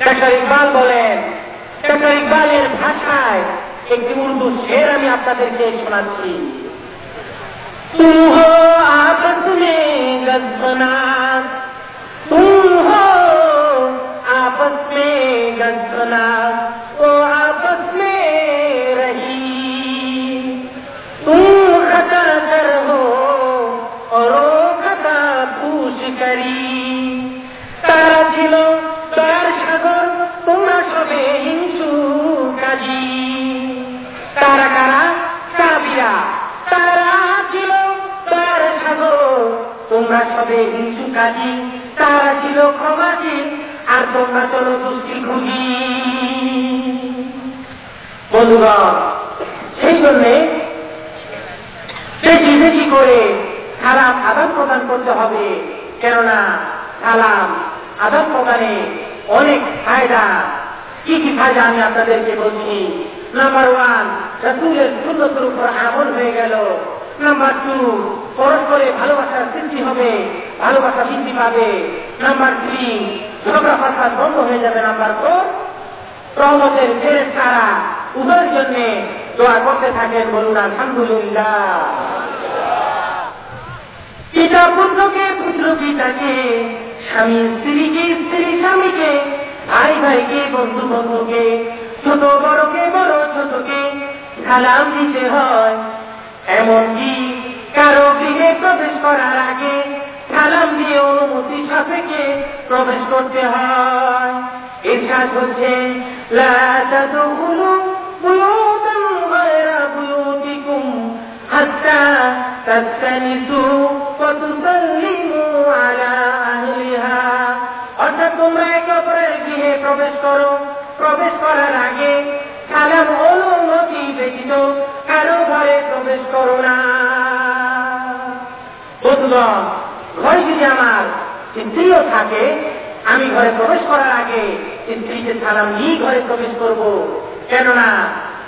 ডাক্তার ইকবাল বলেন, ডাক্তার ইকবালের ভাষায় একটি উর্দু শের আমি আপনাদেরকে শোনাচ্ছি। तुम हो आपस में गज़बनार, तुम हो आपस में गज़बनार, ओ आपस में रही, तुम खता कर हो और ओ खता पूछ करी, तारा ছিল তার সাগর, তোমরা সবে হিংসু কাজী। তারা কারা? কাবিরা। তারা ছিল তার সাগর, তোমরা সবে হিংসু কাজী। তারা ছিল ক্ষমাশীল, আর তোমরা চলো দুষ্টি খুঁজি। বন্ধুগণ, সেই জন্যে বেশি বেশি করে সালাম আদান প্রদান করতে হবে। কেননা সালাম আদান প্রদানে অনেক ফায়দা। কি কি ফায়দা আমি আপনাদেরকে বলছি। নাম্বার 1, রাসূলের সুন্নতের উপর আমল হয়ে গেল। নাম্বার 2, পরস্পরে ভালোবাসার সৃষ্টি হবে, ভালোবাসা বৃদ্ধি পাবে। নাম্বার 3, ঝগড়া ফাসাদ বন্ধ হয়ে যাবে। নাম্বার 4, রহমতের ফেরেশতারা উভয়ের জন্য দোয়া করতে থাকেন। বলুন আলহামদুলিল্লাহ। পিতা পুত্রকে, পুত্র পিতাকে, স্বামী স্ত্রীকে, স্ত্রী স্বামীকে, ভাই ভাইকে, বন্ধু বন্ধুকে, ছোট বড়কে, বড় ছোটকে সালাম দিতে হয়। এমনকি কারো গৃহে প্রবেশ করার আগে সালাম দিয়ে অনুমতি সাপেক্ষে প্রবেশ করতে হয়। ইরশাদ হচ্ছে, লা তাদখুলু বুয়ুতান গায়রা বুয়ুতিকুম হাত্তা তাস্তানিসু ওয়া তুসাল্লিমু আলা আহলিহা। অর্থাৎ তোমরা একে অপরের গৃহে প্রবেশ করো, প্রবেশ করার আগে সালাম অনুমতি ব্যতীত কারো ঘরে প্রবেশ করো না। বন্ধুগণ, ঘরে যদি আমার স্ত্রীও থাকে, আমি ঘরে প্রবেশ করার আগে স্ত্রীকে সালাম নিয়ে ঘরে প্রবেশ করব। কেননা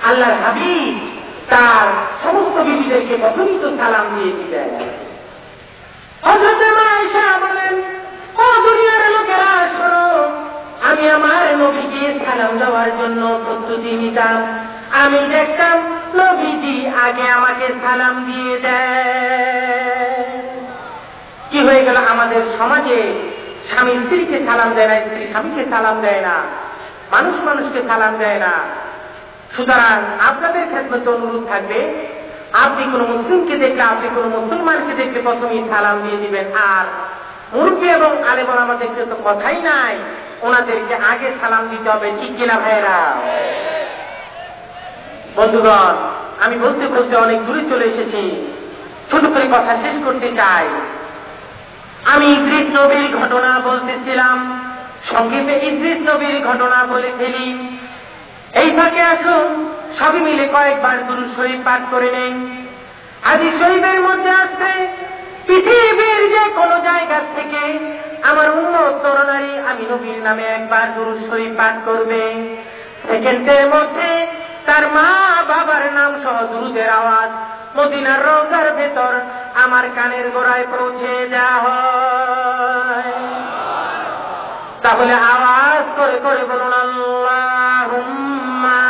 আল্লাহর হাবিব তার সমস্ত বিবিদেরকে প্রথমই তো সালাম দিয়ে দিতেন। হযরত আয়েশা বলেন, ও দুনিয়ার লোকেরা শোনো, আমি আমার নবীকে সালাম দেওয়ার জন্য প্রস্তুতি নিতাম। আমি দেখতাম নবীজি আগে আমাকে সালাম দিয়ে দেয়। কি হয়ে গেল? আমাদের সমাজে স্বামী স্ত্রীকে সালাম দেয় না, স্ত্রী স্বামীকে সালাম দেয় না, মানুষ মানুষকে সালাম দেয় না। সুতরাং আপনাদের ক্ষেত্রে অনুরোধ থাকবে, আপনি কোনো মুসলিমকে দেখলে, আপনি কোনো মুসলমানকে দেখলে প্রথমেই সালাম দিয়ে দিবেন। আর মুরব্বী এবং আলেম ওলামা দেখলে তো কথাই নাই, ওনাদেরকে আগে সালাম দিতে হবে। ঠিক কিনা ভাইয়েরা? বন্ধুগণ, আমি বলতে বলতে অনেক দূরে চলে এসেছি, ছোট করে কথা শেষ করতে চাই। আমি ইদ্রিস নবীর ঘটনা বলতেছিলাম, সংক্ষেপে ইদ্রিস নবীর ঘটনা বলে ফেলি। এই ফাঁকে আসুন সবই মিলে কয়েকবার দুরূদ শরীফ পাঠ করে নেই। হাদিস শরীফের মধ্যে আসছে, পৃথিবীর যে কোনো জায়গা থেকে আমার উম্মত তরুণারী আমি নবীর নামে একবার দুরূদ শরীফ পাঠ করবে, সেকেন্ডের মধ্যে তার মা বাবার নাম সহ দুরূদের আওয়াজ মদিনার রওজার ভেতর আমার কানের গোড়ায় পৌঁছে যাওয়া হয়। তাহলে আওয়াজ করে করে বলুন, আল্লাহুম্মা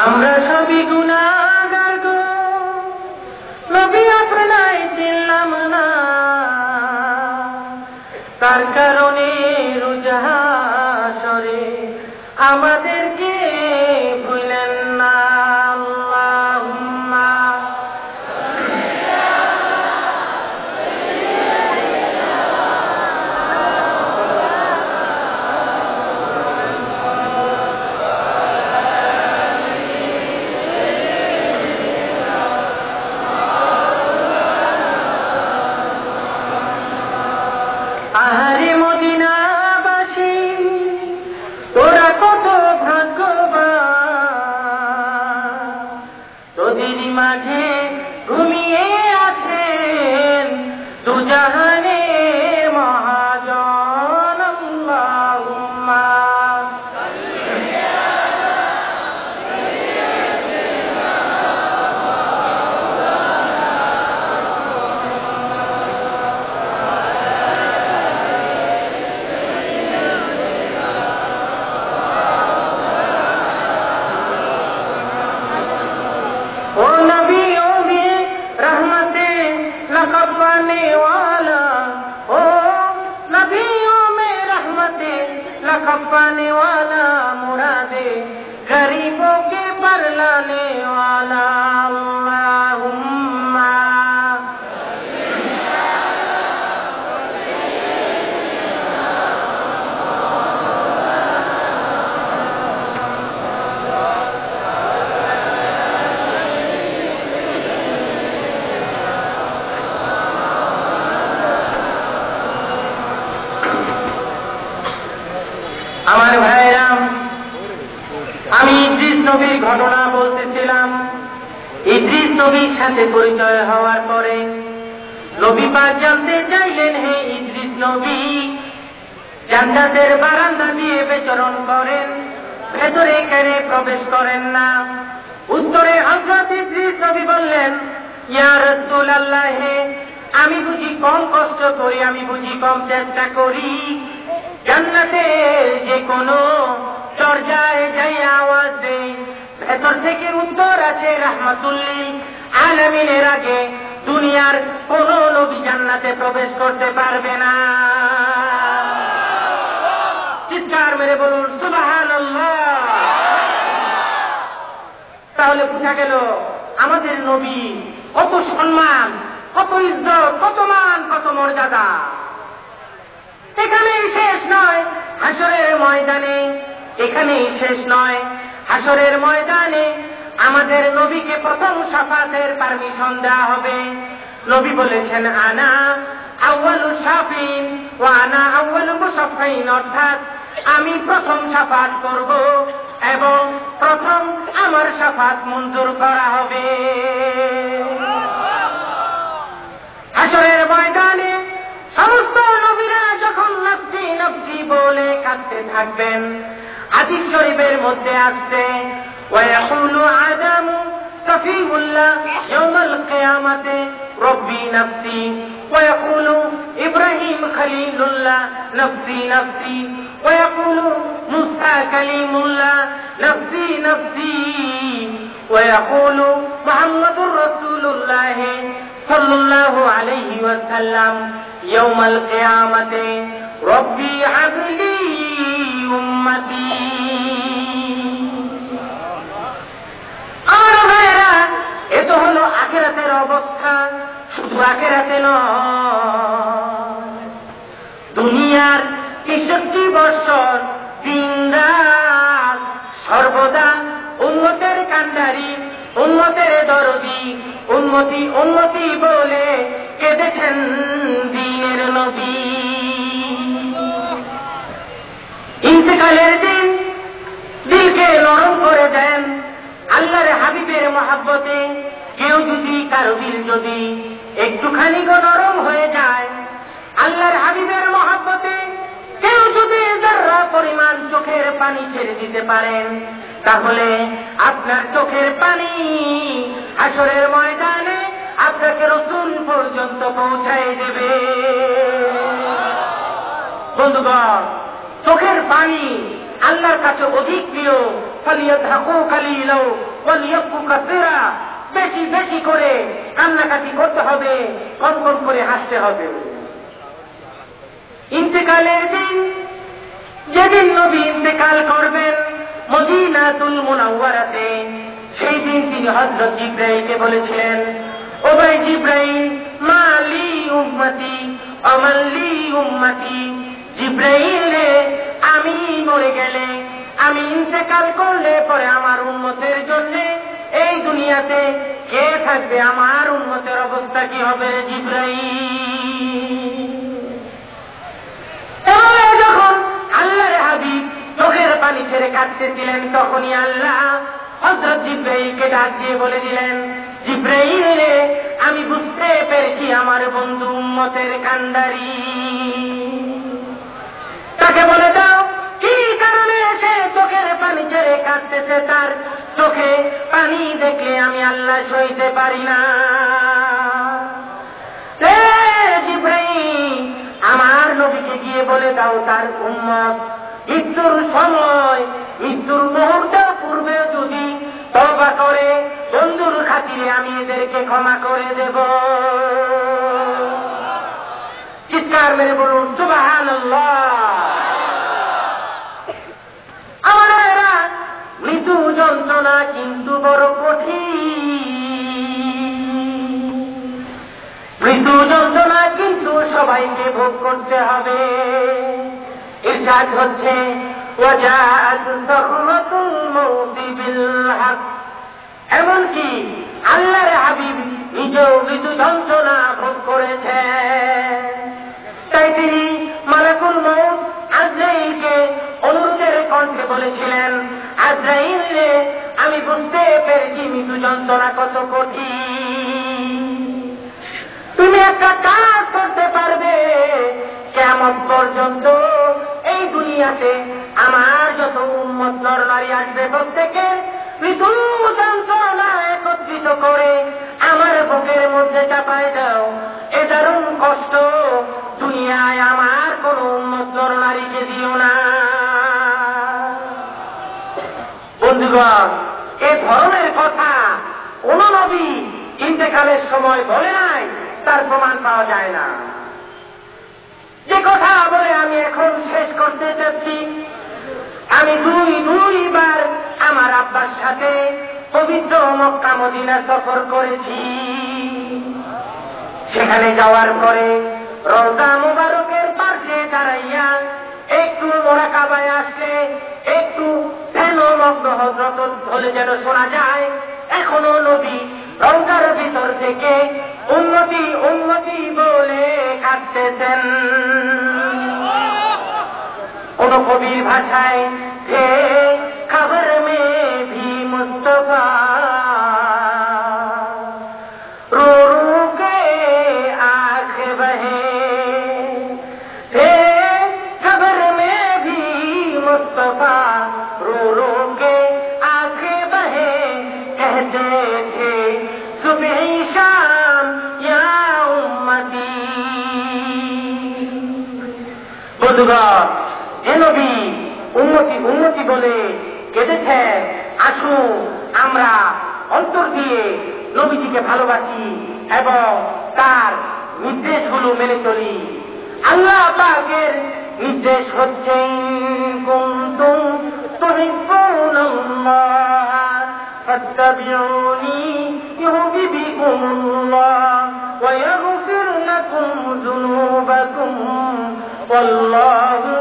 আমরা সবই গুনাহগার গো, নবী আপনাই চিনলাম না, তার কারণে রোজ হাসরে আমাদেরকে ভুলেন না। আল্লাহুম্মা আহারে মদিনাবাসী, তোরা কত ভাগ্যবান, पाने वाला मुरादे गरीबों के पर लाने वाला अल्लाहुम्मा। আমার ভাইরা, আমি ইদ্রিস নবীর ঘটনা বলতেছিলাম। ইদ্রিস নবীর সাথে পরিচয় হওয়ার পরে নবী পাক জানতে চাইলেন, হে ইদ্রিস নবী, জান্নাতের বারান্দা দিয়ে বিচরণ করেন, ভেতরে কেন প্রবেশ করেন না? উত্তরে হযরত ইদ্রিস নবী বললেন, ইয়া রাসূলুল্লাহ, আমি বুঝি কম কষ্ট করি, আমি বুঝি কম চেষ্টা করি, জান্নাতের যে কোনো দরজায় যাই আওয়াজ দেই, ভেতর থেকে উত্তর আসে রাহমাতুল লিল আলামিনের আগে দুনিয়ার কোন নবী জান্নাতে প্রবেশ করতে পারবে না। চিৎকার মেরে বলুন সুবহানাল্লাহ। তাহলে বোঝা গেল আমাদের নবী কত সম্মান, কত ইজ্জত, কত মান, কত মর্যাদা। এখানেই শেষ নয়, হাসরের ময়দানে, এখানেই শেষ নয়, হাসরের ময়দানে আমাদের নবীকে প্রথম শাফাতের পারমিশন দেওয়া হবে। নবী বলেছেন, আনা আউয়ালু শাফিন ওয়া আনা আউয়ালু মুশাফফিন, অর্থাৎ আমি প্রথম শাফাত করব এবং প্রথম আমার শাফাত মঞ্জুর করা হবে। হাসরের ময়দানে সমস্ত নবীরা যখন নফসি নফসি বলে কাঁদতে থাকবেন, হাদিস শরীফের মধ্যে আসছে, ওয়ায়াকুলু আদামু সফিউল্লাহ ইয়াউমাল কিয়ামাতে রব্বি নফসি, ওয়ায়াকুলু ইব্রাহিম খলিলুল্লাহ নফসি নফসি, ওয়ায়াকুলু মুসা কালিমুল্লাহ নফসি নফসি, ওয়ায়াকুলু মুহাম্মাদুর রাসূলুল্লাহ সাল্লাল্লাহু আলাইহি ওয়াসাল্লাম ইয়াউমাল কিয়ামাতে রব্বি হাবলি উম্মতি। আর ভাইরা, এ তো হলো আখিরাতের অবস্থা। শুধু আখিরাতে নয়, দুনিয়ার ৬৩ বছর দিন-রাত সর্বদা উম্মতের কান্ডারি, উম্মতের দরদি, উম্মতি উম্মতি বলে কেঁদেছেন দ্বীনের নবী। ইন্তেকালের দিন দিলকে নরম করে দেন আল্লাহর হাবিবের মহাব্বতে। কেউ যদি, কারো দিল যদি একটুখানি নরম হয়ে যায় আল্লাহর হাবিবের মহাব্বতে, কেউ যদি যারা পরিমাণ চোখের পানি ছেড়ে দিতে পারেন, তাহলে আপনার চোখের পানি হাসরের ময়দানে আপনাকে রাসূল পর্যন্ত পৌঁছায় দেবে। বন্ধুগণ, চোখের পানি আল্লাহর কাছে অধিক প্রিয়। ফালিয়াদহাকু কালিলাও ওয়ালিয়াবকু কাসীরা, বেশি বেশি করে কান্নাকাটি করতে হবে, কম কম করে হাসতে হবে। ইন্তেকালের দিন, যেদিন নবী ইন্তেকাল করবেন মদিনাতুল মুনাওয়ারাতে, সেই দিন তিনি হযরত জিবরাইলকে বলেছিলেন, ও ভাই জিবরাইল, মালি উম্মতি আমাল্লি উম্মতি। জিবরাইল, আমি মরে গেলে, আমি ইন্তেকাল করলে পরে আমার উম্মতের জন্য এই দুনিয়াতে কে থাকবে? আমার উম্মতের অবস্থা কি হবে জিবরাইল? যখন আল্লাহর হাবিব চোখের পানি ছেড়ে কাঁদতেছিলেন, তখনই আল্লাহ হযরত জিবরাইলকে ডাক দিয়ে বলে দিলেন, জিবরাইল, আমি বুঝতে পেরেছি আমার বন্ধু উম্মতের কান্ডারি। তাকে বলে দাও কি কারণে সে চোখের পানি ছেড়ে কাঁদতেছে। তার চোখে পানি দেখলে আমি আল্লাহ সইতে পারি না। জিবরাইল, আমার নবীকে গিয়ে বলে দাও তার উম্মত মৃত্যুর সময়, মৃত্যুর মুহূর্তের পূর্বে যদি তওবা করে বন্ধুর খাতিরে আমি এদেরকে ক্ষমা করে দেব। চিৎকার মেরে বলুন সুবহানাল্লাহ। যন্ত্রণা কিন্তু বড় কঠিন, মৃত্যু যন্ত্রণা কিন্তু সবাইকে ভোগ করতে হবে। ইরশাদ হচ্ছে ওয়াজাআত সাখরাতুল মাউতি বিল হক, এমনকি আল্লাহর হাবিব নিজেও মৃত্যু যন্ত্রণা ভোগ করেছে। তাই তিনি মালাকুল মউত আজরাইলকে অনুরোধের কণ্ঠে বলেছিলেন, আজরাইল রে, আমি বুঝতে পেরেছি মৃত্যু যন্ত্রণা কত কঠিন। তুমি একটা কাজ করতে পারবে, কিয়ামত পর্যন্ত এই দুনিয়াতে আমার যত উম্মত নরনারী আসবে প্রত্যেকে মৃত্যু যন্ত্রণা একত্রিত করে আমার বুকের মধ্যে চাপায় দাও। এ দারুণ কষ্ট দুনিয়ায় আমার কোন উম্মত নরনারীকে দিও না। বন্ধুগণ, এ ধরনের কথা কোন নবী ইন্তেকালের সময় বলে নাই, তার প্রমাণ পাওয়া যায় না। যে কথা বলে আমি এখন শেষ করতে চাচ্ছি, আমি দুইবার আমার আব্বার সাথে পবিত্র মক্কা মদিনা সফর করেছি। সেখানে যাওয়ার পরে রওজা মুবারকের পাশে দাঁড়াইয়া একটু মুরাকাবায় আসলে একটু ধ্যানমগ্ন হযরত বলে যেন শোনা যায়, এখনো নবী রওজার ভিতর থেকে উম্মতি উম্মতি বলে কাঁদতেছেন। কোন কবির ভাষায় হে খবর মে ভি মুস্তফা রো রো কে আঁখ বহে, হে খবর মে ভি মুস্তফা রো রো কে আঁখ বহে, कहते थे सुबह शाम या उम्मती। বন্ধুগণ, যে নবী উম্মতি উম্মতি বলে কেঁদেছে, আসুন আমরা অন্তর দিয়ে নবীজিকে ভালোবাসি এবং তার নির্দেশগুলো মেনে চলি। আল্লাহ পাকের নির্দেশ হচ্ছে কুনতুম তুহিব্বুনাল্লাহ ফাত্তাবিউনি ইউহিব্বুকুমুল্লাহ ওয়া ইয়াগফির লাকুম যুনুবাকুম ওয়াল্লাহু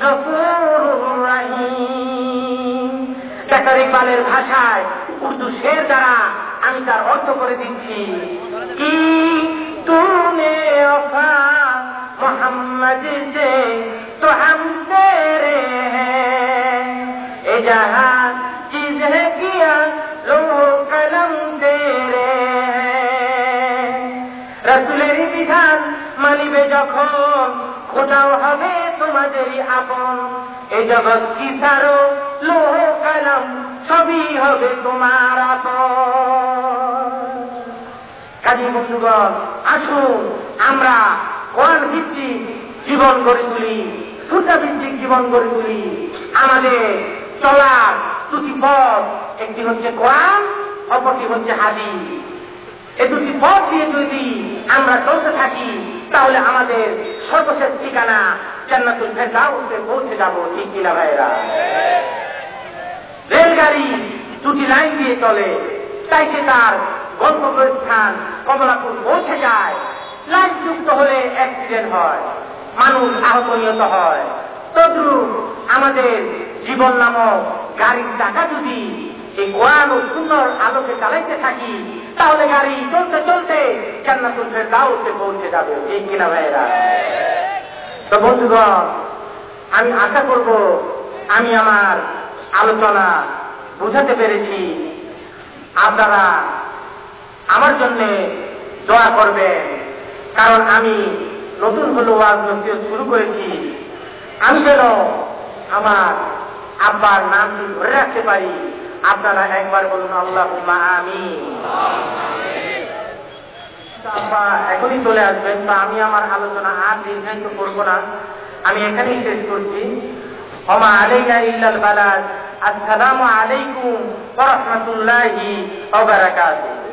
গফুরুর রহিম। ডাক্তার ইকবালের ভাষায় উর্দু শের দ্বারা আমি তার অর্থ করে দিচ্ছি, কি তুমে ওফা মোহাম্মদ সে তো হাম তেরে হ্যাঁ, এ জাহান চিজ হে কিয়া লো কলম তেরে হ্যাঁ। রাসূলের বিধান মানিবে যখন খোদাও হবে তোমাদেরই আপন, এই জগৎ কি সারো লোহ কলম সবই হবে তোমার আপন। কাজী বন্ধুগণ, আসুন আমরা কোরআন ভিত্তিক জীবন গড়ে তুলি, সুন্নাহ ভিত্তিক জীবন গড়ে তুলি। আমাদের চলার দুটি পথ, একটি হচ্ছে কোরআন, অপরটি হচ্ছে হাদিস। এই দুটি পথ দিয়ে যদি আমরা চলতে থাকি তাহলে আমাদের সর্বশেষ ঠিকানা জান্নাতুল ফেরদাউসে পৌঁছে যাব। ঠিক কিনা ভাইরা? রেলগাড়ি দুটি লাইন দিয়ে চলে, তাই সে তার গন্তব্যস্থান কমলাপুর পৌঁছে যায়। লাইন যুক্ত হলে অ্যাক্সিডেন্ট হয়, মানুষ আহত নিহত হয়। তদ্রুপ আমাদের জীবন নামক গাড়ির চাকা যদি এই কোরআন ও সুন্নাহর আলোকে চালাইতে থাকি তাহলে গাড়ি চলতে চলতে জান্নাতুল ফেরদাউসে পৌঁছে যাবে। ঠিক কিনা ভাইরা? তো বন্ধুগণ, আমি আশা করব আমি আমার আলোচনা বুঝাতে পেরেছি। আপনারা আমার জন্য দোয়া করবেন, কারণ আমি নতুন হলো ওয়াজ নসিহত শুরু করেছি। আমি যেন আমার আব্বার নামটি ধরে রাখতে পারি। আপনারা একবার বলুন আল্লাহুম্মা আমিন। আব্বা এখনই চলে আসবেন, তো আমি আমার আলোচনা আর দীর্ঘায়িত করব না, আমি এখানেই শেষ করছি। ওমা আলাইনা ইল্লাল বালাগ। আসসালামু আলাইকুম ওয়া রাহমাতুল্লাহি ওয়া বারাকাতুহু।